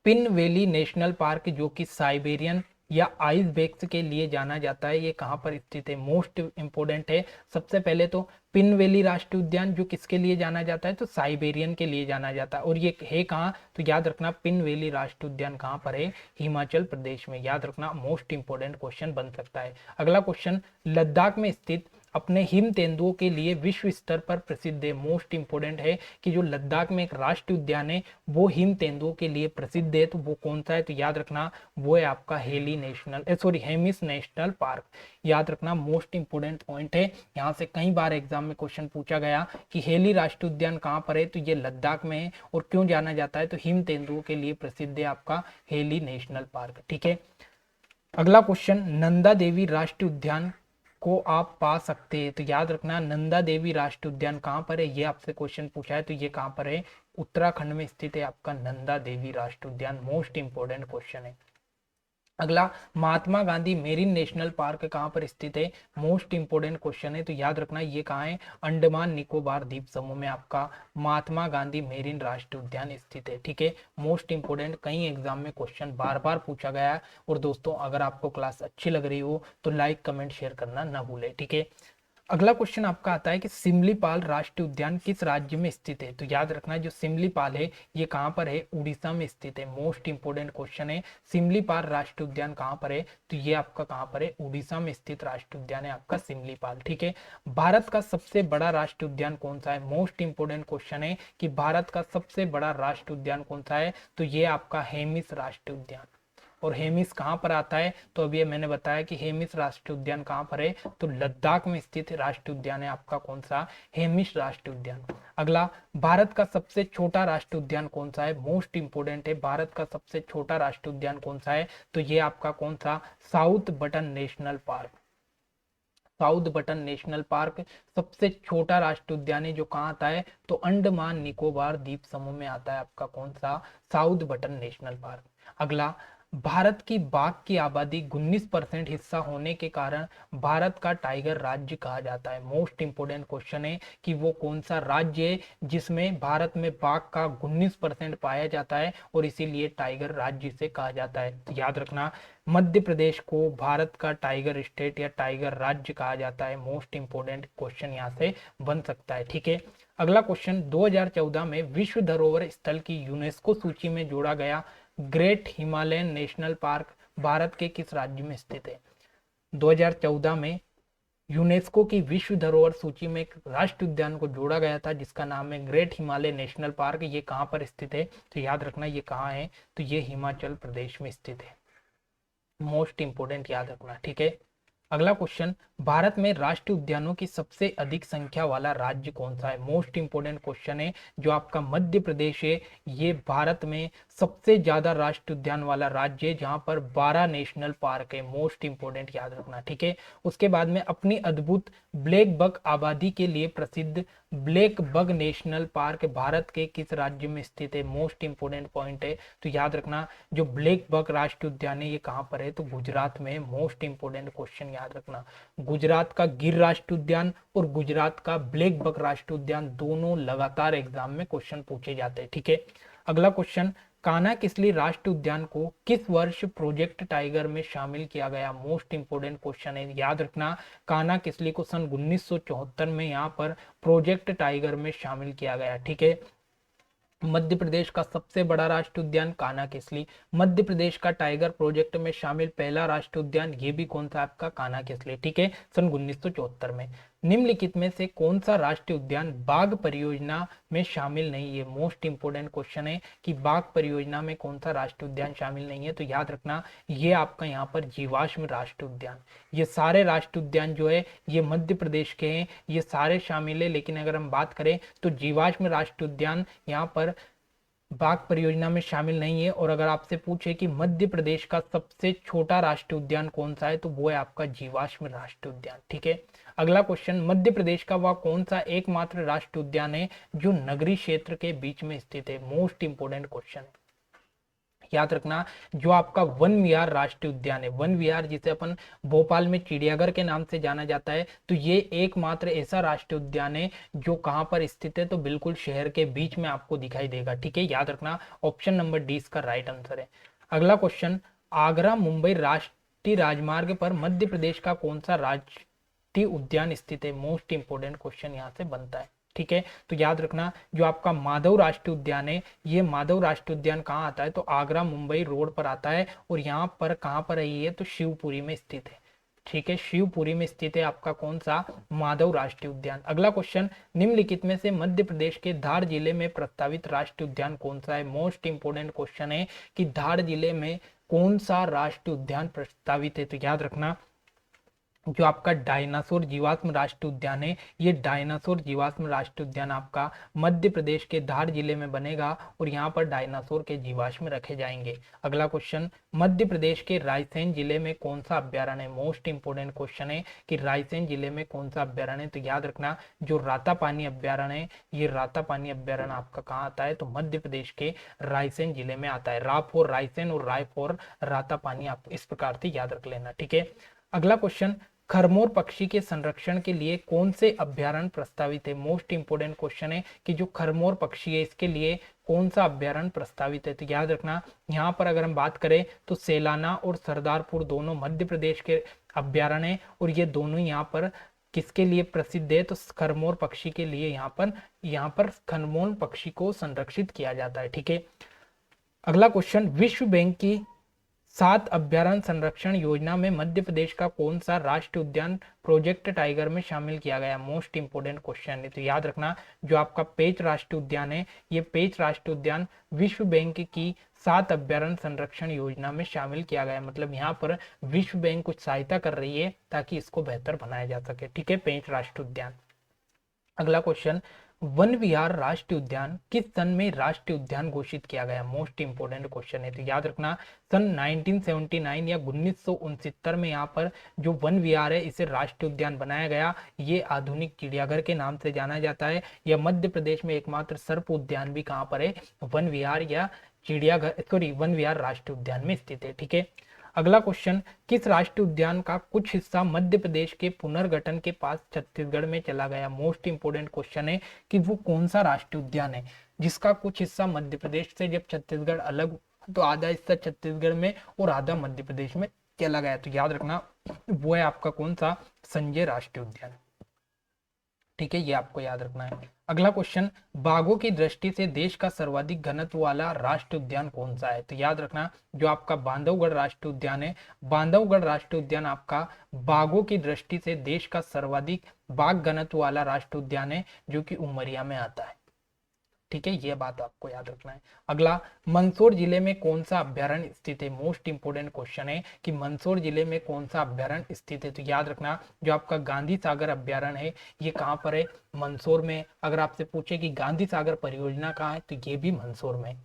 पिन वैली नेशनल पार्क जो कि साइबेरियन या आइस बेक्स के लिए जाना जाता है, ये कहाँ पर स्थित है? मोस्ट इंपोर्टेंट है। सबसे पहले तो पिन वैली राष्ट्रीय उद्यान जो किसके लिए जाना जाता है? तो साइबेरियन के लिए जाना जाता है। और ये है कहाँ? तो याद रखना, पिन वैली राष्ट्रीय उद्यान कहाँ पर है? हिमाचल प्रदेश में। याद रखना, मोस्ट इंपोर्टेंट क्वेश्चन बन सकता है। अगला क्वेश्चन, लद्दाख में स्थित अपने हिम तेंदुओं के लिए विश्व स्तर पर प्रसिद्ध है। मोस्ट इंपोर्टेंट है कि जो लद्दाख में एक राष्ट्रीय उद्यान है वो हिम तेंदुओं के लिए प्रसिद्ध है। तो वो कौन सा है? तो याद रखना, वो है आपका हेमिस नेशनल पार्क। याद रखना, मोस्ट इंपोर्टेंट पॉइंट है। यहाँ से कई बार एग्जाम में क्वेश्चन पूछा गया कि हेली राष्ट्रीय उद्यान कहाँ पर है? तो ये लद्दाख में है। और क्यों जाना जाता है? तो हिम तेंदुओं के लिए प्रसिद्ध है आपका हेली नेशनल पार्क। ठीक है, अगला क्वेश्चन, नंदा देवी राष्ट्रीय उद्यान को आप पा सकते हैं। तो याद रखना, नंदा देवी राष्ट्रीय उद्यान कहाँ पर है? ये आपसे क्वेश्चन पूछा है। तो ये कहाँ पर है? उत्तराखंड में स्थित है आपका नंदा देवी राष्ट्रीय उद्यान। मोस्ट इंपोर्टेंट क्वेश्चन है। अगला, Mahatma Gandhi marine national park कहाँ पर स्थित है? मोस्ट इंपोर्टेंट क्वेश्चन है। तो याद रखना, ये कहाँ है? अंडमान निकोबार द्वीप समूह में आपका महात्मा गांधी मेरीन राष्ट्रीय उद्यान स्थित है। ठीक है, मोस्ट इंपोर्टेंट, कई एग्जाम में क्वेश्चन बार बार पूछा गया है। और दोस्तों, अगर आपको क्लास अच्छी लग रही हो तो लाइक कमेंट शेयर करना ना भूले। ठीक है, अगला क्वेश्चन आपका आता है कि सिमलीपाल राष्ट्रीय उद्यान किस राज्य में स्थित है? तो याद रखना, जो सिमलीपाल है ये कहाँ पर है? उड़ीसा में स्थित है। मोस्ट इंपोर्टेंट क्वेश्चन है, सिमलीपाल राष्ट्रीय उद्यान कहाँ पर है? तो ये आपका कहाँ पर है? उड़ीसा में स्थित राष्ट्रीय उद्यान है आपका सिमलीपाल। ठीक है, भारत का सबसे बड़ा राष्ट्रीय उद्यान कौन सा है? मोस्ट इंपोर्टेंट क्वेश्चन है कि भारत का सबसे बड़ा राष्ट्रीय उद्यान कौन सा है? तो ये आपका हेमिस राष्ट्रीय उद्यान। और हेमिस कहाँ पर आता है? तो अभी मैंने बताया कि हेमिस राष्ट्रीय उद्यान कहाँ पर है? तो लद्दाख में स्थित राष्ट्रीय उद्यान है आपका कौन सा? हेमिस राष्ट्रीय उद्यान। अगला, भारत का सबसे छोटा राष्ट्रीय उद्यान कौन सा है? मोस्ट इंपोर्टेंट है, भारत का सबसे छोटा राष्ट्रीय उद्यान कौन सा है? तो ये आपका कौन सा? South button national park. South button national park सबसे छोटा राष्ट्रीय उद्यान है जो कहाँ आता है? तो अंडमान निकोबार द्वीप समूह में आता है आपका कौन सा? South button national park. अगला, भारत की बाघ की आबादी 19% हिस्सा होने के कारण भारत का टाइगर राज्य कहा जाता है। मोस्ट इंपोर्टेंट क्वेश्चन है कि वो कौन सा राज्य है जिसमें भारत में बाघ का 19% पाया जाता है और इसीलिए टाइगर राज्य से कहा जाता है। तो याद रखना, मध्य प्रदेश को भारत का टाइगर स्टेट या टाइगर राज्य कहा जाता है। मोस्ट इंपोर्टेंट क्वेश्चन यहाँ से बन सकता है। ठीक है, अगला क्वेश्चन, 2014 में विश्व धरोहर स्थल की यूनेस्को सूची में जोड़ा गया great Himalayan national park Bharat के किस राज्य में स्थित है? 2014 में यूनेस्को की विश्व धरोहर सूची में एक राष्ट्रीय उद्यान को जोड़ा गया था जिसका नाम है ग्रेट हिमालय नेशनल पार्क। ये कहाँ पर स्थित है? तो याद रखना, ये कहाँ है? तो ये हिमाचल प्रदेश में स्थित है। मोस्ट इंपोर्टेंट याद रखना। ठीक है, अगला क्वेश्चन, भारत में राष्ट्रीय उद्यानों की सबसे अधिक संख्या वाला राज्य कौन सा है? मोस्ट इंपोर्टेंट क्वेश्चन है। जो आपका मध्य प्रदेश है ये भारत में सबसे ज्यादा राष्ट्रीय उद्यान वाला राज्य है जहां पर 12 नेशनल पार्क है। मोस्ट इंपोर्टेंट याद रखना। ठीक है, उसके बाद में अपनी अद्भुत ब्लैक बग आबादी के लिए प्रसिद्ध black bug national park Bharat के किस राज्य में स्थित है? मोस्ट इंपोर्टेंट पॉइंट है। तो याद रखना, जो ब्लैक बग राष्ट्रीय उद्यान है ये कहाँ पर है? तो गुजरात में। मोस्ट इंपोर्टेंट क्वेश्चन याद रखना। गुजरात का गिर राष्ट्रीय उद्यान और गुजरात का ब्लैक बक राष्ट्रीय उद्यान दोनों लगातार एग्जाम में क्वेश्चन पूछे जाते हैं। ठीक है, अगला क्वेश्चन, कान्हा किसली राष्ट्रीय उद्यान को किस वर्ष प्रोजेक्ट टाइगर में शामिल किया गया? मोस्ट इंपोर्टेंट क्वेश्चन है, याद रखना। कान्हा किसली को सन 1974 में यहाँ पर प्रोजेक्ट टाइगर में शामिल किया गया। ठीक है, मध्य प्रदेश का सबसे बड़ा राष्ट्रीय उद्यान कान्हा किसली। मध्य प्रदेश का टाइगर प्रोजेक्ट में शामिल पहला राष्ट्रीय उद्यान ये भी कौन सा आपका? कान्हा किसली। ठीक है, सन 1974 में। निम्नलिखित में से कौन सा राष्ट्रीय उद्यान बाघ परियोजना में शामिल नहीं है? मोस्ट इंपोर्टेंट क्वेश्चन है कि बाघ परियोजना में कौन सा राष्ट्रीय उद्यान शामिल नहीं है, तो याद रखना ये आपका यहाँ पर जीवाश्म राष्ट्रीय उद्यान। ये सारे राष्ट्रीय उद्यान जो है ये मध्य प्रदेश के हैं, ये सारे शामिल है, लेकिन अगर हम बात करें तो जीवाश्म राष्ट्रीय उद्यान यहाँ पर बाघ परियोजना में शामिल नहीं है। और अगर आपसे पूछे कि मध्य प्रदेश का सबसे छोटा राष्ट्रीय उद्यान कौन सा है, तो वो है आपका जीवाश्म राष्ट्रीय उद्यान। ठीक है, अगला क्वेश्चन, मध्य प्रदेश का वह कौन सा एकमात्र राष्ट्रीय उद्यान है जो नगरीय क्षेत्र के बीच में स्थित है? मोस्ट इंपोर्टेंट क्वेश्चन है, याद रखना। जो आपका वन विहार राष्ट्रीय उद्यान है, वन विहार जिसे अपन भोपाल में चिड़ियाघर के नाम से जाना जाता है, तो ये एकमात्र ऐसा राष्ट्रीय उद्यान है जो कहां पर स्थित है? तो बिल्कुल शहर के बीच में आपको दिखाई देगा। ठीक है, याद रखना ऑप्शन नंबर डी इसका राइट आंसर है। अगला क्वेश्चन, आगरा मुंबई राष्ट्रीय राजमार्ग पर मध्य प्रदेश का कौन सा राष्ट्रीय उद्यान स्थित है? मोस्ट इंपोर्टेंट क्वेश्चन यहाँ से बनता है। ठीक है, तो याद रखना जो आपका माधव राष्ट्रीय उद्यान है, ये माधव राष्ट्रीय उद्यान कहाँ आता है? तो आगरा मुंबई रोड पर आता है। और यहाँ पर कहाँ पर है ये? तो शिवपुरी में स्थित है। ठीक है, शिवपुरी में स्थित है आपका कौन सा? माधव राष्ट्रीय उद्यान। अगला क्वेश्चन, निम्नलिखित में से मध्य प्रदेश के धार जिले में प्रस्तावित राष्ट्रीय उद्यान कौन सा है? मोस्ट इंपोर्टेंट क्वेश्चन है कि धार जिले में कौन सा राष्ट्रीय उद्यान प्रस्तावित है? तो याद रखना जो आपका डायनासोर जीवाश्म राष्ट्रीय उद्यान है, ये डायनासोर जीवाश्म राष्ट्रीय उद्यान आपका मध्य प्रदेश के धार जिले में बनेगा और यहाँ पर डायनासोर के जीवाश्म रखे जाएंगे। अगला क्वेश्चन, मध्य प्रदेश के रायसेन जिले में कौन सा अभ्यारण्य है? मोस्ट इंपोर्टेंट क्वेश्चन है कि रायसेन जिले में कौन सा अभ्यारण्य है? तो याद रखना जो रातापानी अभ्यारण्य है, ये रातापानी अभ्यारण्य आपका कहाँ आता है? तो मध्य प्रदेश के रायसेन जिले में आता है। रा फॉर रायसेन और राय फॉर रातापानी, आप इस प्रकार से याद रख लेना। ठीक है, अगला क्वेश्चन, खरमोर पक्षी के संरक्षण के लिए कौन से अभ्यारण्य प्रस्तावित है? मोस्ट इंपोर्टेंट क्वेश्चन है कि जो खरमोर पक्षी है इसके लिए कौन सा अभ्यारण्य प्रस्तावित है? तो याद रखना यहाँ पर अगर हम बात करें तो सेलाना और सरदारपुर दोनों मध्य प्रदेश के अभ्यारण्य है और ये दोनों यहाँ पर किसके लिए प्रसिद्ध है? तो खरमोर पक्षी के लिए यहाँ पर खरमोर पक्षी को संरक्षित किया जाता है। ठीक है, अगला क्वेश्चन, विश्व बैंक की 7 अभ्यारण्य संरक्षण योजना में मध्य प्रदेश का कौन सा राष्ट्रीय उद्यान प्रोजेक्ट टाइगर में शामिल किया गया? मोस्ट इंपोर्टेंट क्वेश्चन है, तो याद रखना जो आपका पेंच राष्ट्रीय उद्यान है, ये पेंच राष्ट्रीय उद्यान विश्व बैंक की 7 अभ्यारण्य संरक्षण योजना में शामिल किया गया। मतलब यहाँ पर विश्व बैंक कुछ सहायता कर रही है ताकि इसको बेहतर बनाया जा सके। ठीक है, पेंच राष्ट्रीय उद्यान। अगला क्वेश्चन, वन विहार राष्ट्रीय उद्यान किस सन में राष्ट्रीय उद्यान घोषित किया गया? मोस्ट इंपोर्टेंट क्वेश्चन है, तो याद रखना सन 1979 या 1969 में यहाँ पर जो वन विहार है इसे राष्ट्रीय उद्यान बनाया गया। ये आधुनिक चिड़ियाघर के नाम से जाना जाता है। यह मध्य प्रदेश में एकमात्र सर्प उद्यान भी कहाँ पर है? वन विहार या वन विहार राष्ट्रीय उद्यान में स्थित है। ठीक है, अगला क्वेश्चन, किस राष्ट्रीय उद्यान का कुछ हिस्सा मध्य प्रदेश के पुनर्गठन के पास छत्तीसगढ़ में चला गया? मोस्ट इंपोर्टेंट क्वेश्चन है कि वो कौन सा राष्ट्रीय उद्यान है जिसका कुछ हिस्सा मध्य प्रदेश से जब छत्तीसगढ़ अलग तो आधा हिस्सा छत्तीसगढ़ में और आधा मध्य प्रदेश में चला गया। तो याद रखना वो है आपका कौन सा? संजय राष्ट्रीय उद्यान। ठीक है, ये आपको याद रखना है। अगला क्वेश्चन, बाघों की दृष्टि से देश का सर्वाधिक घनत्व वाला राष्ट्रीय उद्यान कौन सा है? तो याद रखना जो आपका बांधवगढ़ राष्ट्रीय उद्यान है, बांधवगढ़ राष्ट्रीय उद्यान आपका बाघों की दृष्टि से देश का सर्वाधिक बाघ घनत्व वाला राष्ट्रीय उद्यान है जो कि उमरिया में आता है। ठीक है, ये बात आपको याद रखना है। अगला, मंदसौर जिले में कौन सा अभ्यारण्य स्थित है? मोस्ट इंपोर्टेंट क्वेश्चन है कि मंदसौर जिले में कौन सा अभ्यारण्य स्थित है? तो याद रखना जो आपका गांधी सागर अभ्यारण्य है ये कहाँ पर है? मंदसौर में। अगर आपसे पूछे कि गांधी सागर परियोजना कहाँ है तो ये भी मंदसौर में।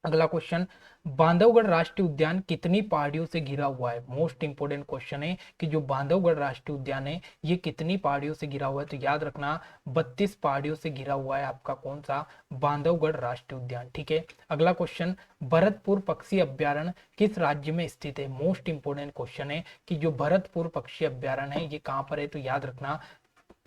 अगला क्वेश्चन, बांधवगढ़ राष्ट्रीय उद्यान कितनी पहाड़ियों से घिरा हुआ है? मोस्ट इंपोर्टेंट क्वेश्चन है कि जो बांधवगढ़ राष्ट्रीय उद्यान है ये कितनी पहाड़ियों से घिरा हुआ है? तो याद रखना 32 पहाड़ियों से घिरा हुआ है आपका कौन सा? बांधवगढ़ राष्ट्रीय उद्यान। ठीक है। अगला क्वेश्चन, भरतपुर पक्षी अभ्यारण्य किस राज्य में स्थित है? मोस्ट इंपोर्टेंट क्वेश्चन है कि जो भरतपुर पक्षी अभ्यारण्य है ये कहाँ पर है? तो याद रखना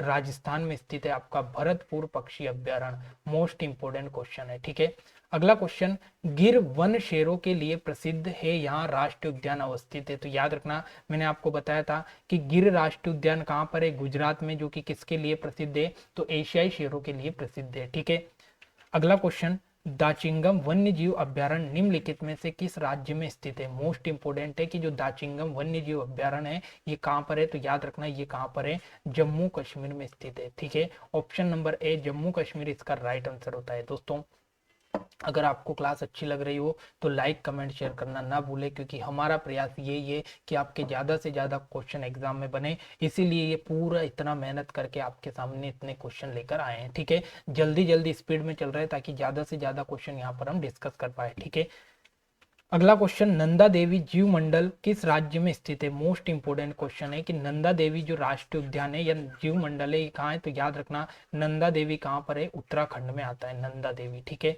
राजस्थान में स्थित है आपका भरतपुर पक्षी अभ्यारण्य। मोस्ट इंपोर्टेंट क्वेश्चन है। ठीक है। अगला क्वेश्चन, गिर वन शेरों के लिए प्रसिद्ध है, यहाँ राष्ट्रीय उद्यान अवस्थित है। तो याद रखना मैंने आपको बताया था कि गिर राष्ट्रीय उद्यान कहाँ पर है? गुजरात में, जो कि किसके लिए प्रसिद्ध है? तो एशियाई शेरों के लिए प्रसिद्ध है। ठीक है। अगला क्वेश्चन, दाचिंगम वन्य जीव अभ्यारण्य निम्नलिखित में से किस राज्य में स्थित है? मोस्ट इंपोर्टेंट है कि जो दाचिंगम वन्य जीव अभ्यारण्य है ये कहाँ पर है? तो याद रखना ये कहाँ पर है? जम्मू कश्मीर में स्थित है। ठीक है। Option number A Jammu Kashmir इसका राइट आंसर होता है। दोस्तों अगर आपको क्लास अच्छी लग रही हो तो लाइक कमेंट शेयर करना ना भूले, क्योंकि हमारा प्रयास यही है कि आपके ज़्यादा से ज़्यादा क्वेश्चन एग्जाम में बने, इसीलिए ये पूरा इतना मेहनत करके आपके सामने इतने क्वेश्चन लेकर आए हैं। ठीक है। जल्दी जल्दी स्पीड में चल रहे हैं ताकि ज़्यादा से ज़्यादा क्वेश्चन यहाँ पर हम डिस्कस कर पाए। ठीक है। अगला क्वेश्चन, नंदा देवी जीव मंडल किस राज्य में स्थित है? मोस्ट इंपोर्टेंट क्वेश्चन है कि नंदा देवी जो राष्ट्रीय उद्यान है या जीव मंडल है ये कहाँ है? तो याद रखना नंदा देवी कहाँ पर है? उत्तराखंड में आता है नंदा देवी। ठीक है।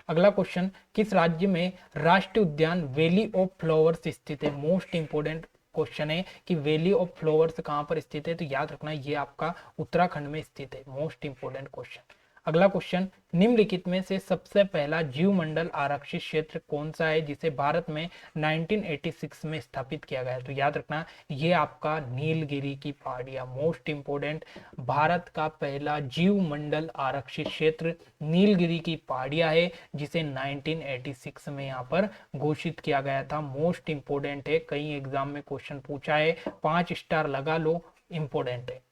अगला क्वेश्चन, किस राज्य में राष्ट्रीय उद्यान वैली ऑफ फ्लावर्स स्थित है? मोस्ट इंपोर्टेंट क्वेश्चन है कि वैली ऑफ फ्लावर्स कहाँ पर स्थित है? तो याद रखना ये आपका उत्तराखंड में स्थित है। Most important question. अगला क्वेश्चन, निम्नलिखित में से सबसे पहला जीव मंडल आरक्षित क्षेत्र कौन सा है जिसे भारत में 1986 में स्थापित किया गया है? तो याद रखना ये आपका नीलगिरी की पहाड़ियां। मोस्ट इंपोर्टेंट, भारत का पहला जीव मंडल आरक्षित क्षेत्र नीलगिरी की पहाड़ियां है जिसे 1986 में यहाँ पर घोषित किया गया था। मोस्ट इंपोर्टेंट है, कई एग्जाम में क्वेश्चन पूछा है, 5 स्टार लगा लो, इंपोर्टेंट है।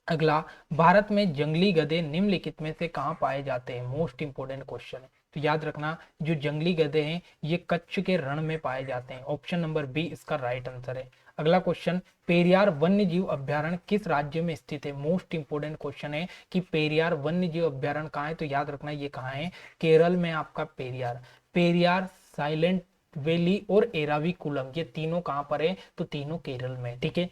अगला, भारत में जंगली गधे निम्नलिखित में से कहाँ पाए जाते हैं? मोस्ट इंपोर्टेंट क्वेश्चन है। तो याद रखना जो जंगली गधे हैं ये कच्छ के रण में पाए जाते हैं। ऑप्शन नंबर बी इसका राइट आंसर है। अगला क्वेश्चन, पेरियार वन्य जीव अभ्यारण्य किस राज्य में स्थित है? मोस्ट इंपोर्टेंट क्वेश्चन है कि पेरियार वन्य जीव अभ्यारण्य कहाँ है? तो याद रखना ये कहाँ है? केरल में आपका पेरियार। पेरियार, साइलेंट वैली और एराविकुलम ये तीनों कहाँ पर है? तो तीनों केरल में। ठीक है।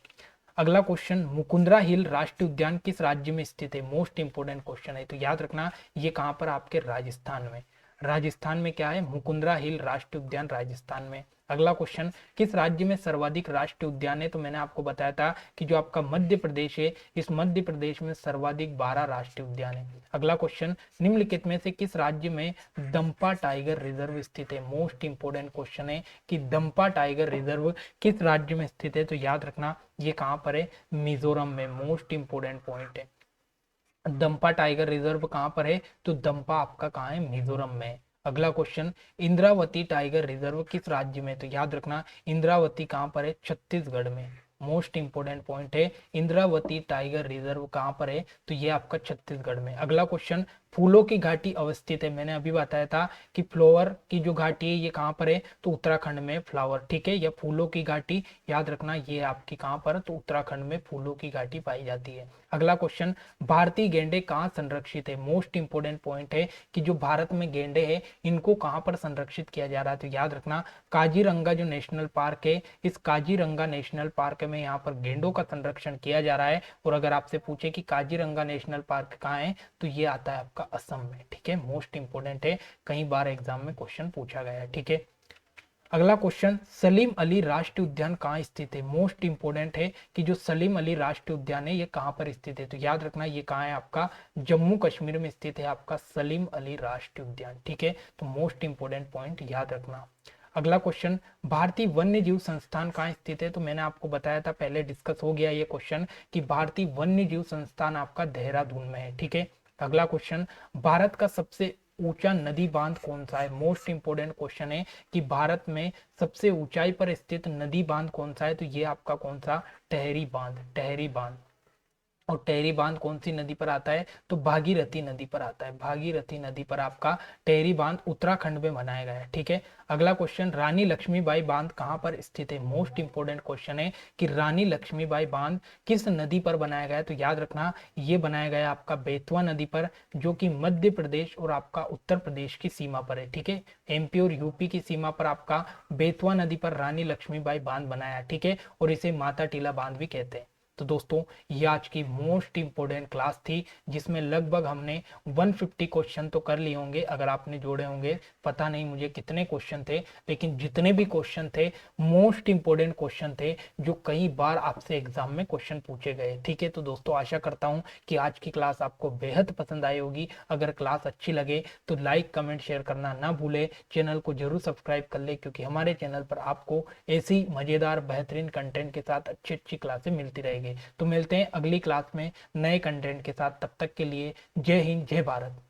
अगला क्वेश्चन, मुकुंदरा हिल राष्ट्रीय उद्यान किस राज्य में स्थित है? मोस्ट इंपोर्टेंट क्वेश्चन है। तो याद रखना ये कहां पर? आपके राजस्थान में। राजस्थान में क्या है? मुकुंदरा हिल राष्ट्रीय उद्यान राजस्थान में। अगला क्वेश्चन, किस राज्य में सर्वाधिक राष्ट्रीय उद्यान है? तो मैंने आपको बताया था कि जो आपका मध्य प्रदेश है, इस मध्य प्रदेश में सर्वाधिक 12 राष्ट्रीय उद्यान है। अगला क्वेश्चन, निम्नलिखित में से किस राज्य में दंपा टाइगर रिजर्व स्थित है? मोस्ट इंपोर्टेंट क्वेश्चन है कि दंपा टाइगर रिजर्व किस राज्य में स्थित है? तो याद रखना ये कहां पर है? मिजोरम में। मोस्ट इंपोर्टेंट पॉइंट है। दंपा टाइगर रिजर्व कहां पर है? तो दंपा आपका कहां है? मिजोरम में। अगला क्वेश्चन, इंद्रावती टाइगर रिजर्व किस राज्य में? तो याद रखना इंद्रावती कहां पर है? छत्तीसगढ़ में। मोस्ट इंपोर्टेंट पॉइंट है, इंद्रावती टाइगर रिजर्व कहां पर है? तो ये आपका छत्तीसगढ़ में। अगला क्वेश्चन, फूलों की घाटी अवस्थित है, मैंने अभी बताया था कि फ्लावर की जो घाटी है ये कहां पर है? तो उत्तराखंड में फ्लावर। ठीक है। या फूलों की घाटी, याद रखना ये आपकी कहां पर? तो उत्तराखंड में फूलों की घाटी पाई जाती है। अगला क्वेश्चन, भारतीय गेंडे कहाँ संरक्षित है? मोस्ट इंपोर्टेंट पॉइंट है कि जो भारत में गेंडे हैं इनको कहां पर संरक्षित किया जा रहा है? तो याद रखना काजीरंगा जो नेशनल पार्क है, इस काजीरंगा नेशनल पार्क में यहाँ पर गेंडों का संरक्षण किया जा रहा है। और अगर आपसे पूछे कि काजीरंगा नेशनल पार्क कहाँ है, तो ये आता है आपका असम में। ठीक है। मोस्ट इंपोर्टेंट है, कई बार एग्जाम में क्वेश्चन पूछा गया है। ठीक है। अगला क्वेश्चन, सलीम अली राष्ट्रीय उद्यान कहाँ स्थित है? मोस्ट इंपोर्टेंट है कि जो सलीम अली राष्ट्रीय उद्यान है ये कहाँ पर स्थित है? तो याद रखना ये कहाँ है? आपका जम्मू कश्मीर में स्थित है आपका सलीम अली राष्ट्रीय उद्यान। ठीक है। तो मोस्ट इंपोर्टेंट पॉइंट याद रखना। अगला क्वेश्चन, भारतीय वन्य जीव संस्थान कहाँ स्थित है? तो मैंने आपको बताया था, पहले डिस्कस हो गया ये क्वेश्चन कि भारतीय वन्य जीव संस्थान आपका देहरादून में है। ठीक है। अगला क्वेश्चन, भारत का सबसे ऊंचा नदी बांध कौन सा है? मोस्ट इंपोर्टेंट क्वेश्चन है कि भारत में सबसे ऊंचाई पर स्थित नदी बांध कौन सा है? तो ये आपका कौन सा? टेहरी बांध। टेहरी बांध। और टेहरी बांध कौन सी नदी पर आता है, तो भागीरथी नदी पर आता है। भागीरथी नदी पर आपका टेहरी बांध उत्तराखंड में बनाया गया है। ठीक है, अगला क्वेश्चन, रानी लक्ष्मीबाई बांध कहाँ पर स्थित है। मोस्ट इंपोर्टेंट क्वेश्चन है कि रानी लक्ष्मीबाई बांध किस नदी पर बनाया गया है। तो याद रखना ये बनाया गया आपका बेतवा नदी पर, जो कि मध्य प्रदेश और आपका उत्तर प्रदेश की सीमा पर है। ठीक है, एमपी और यूपी की सीमा पर आपका बेतवा नदी पर रानी लक्ष्मीबाई बांध बनाया। ठीक है, और इसे माता टीला बांध भी कहते हैं। तो दोस्तों ये आज की मोस्ट इंपोर्टेंट क्लास थी, जिसमें लगभग हमने 150 क्वेश्चन तो कर लिए होंगे। अगर आपने जोड़े होंगे, पता नहीं मुझे कितने क्वेश्चन थे, लेकिन जितने भी क्वेश्चन थे मोस्ट इंपोर्टेंट क्वेश्चन थे, जो कई बार आपसे एग्जाम में क्वेश्चन पूछे गए। ठीक है, तो दोस्तों आशा करता हूं कि आज की क्लास आपको बेहद पसंद आई होगी। अगर क्लास अच्छी लगे तो लाइक कमेंट शेयर करना ना भूले, चैनल को जरूर सब्सक्राइब कर ले, क्योंकि हमारे चैनल पर आपको ऐसी मजेदार बेहतरीन कंटेंट के साथ अच्छी अच्छी क्लासें मिलती रहेगी। तो मिलते हैं अगली क्लास में नए कंटेंट के साथ, तब तक के लिए जय हिंद जय भारत।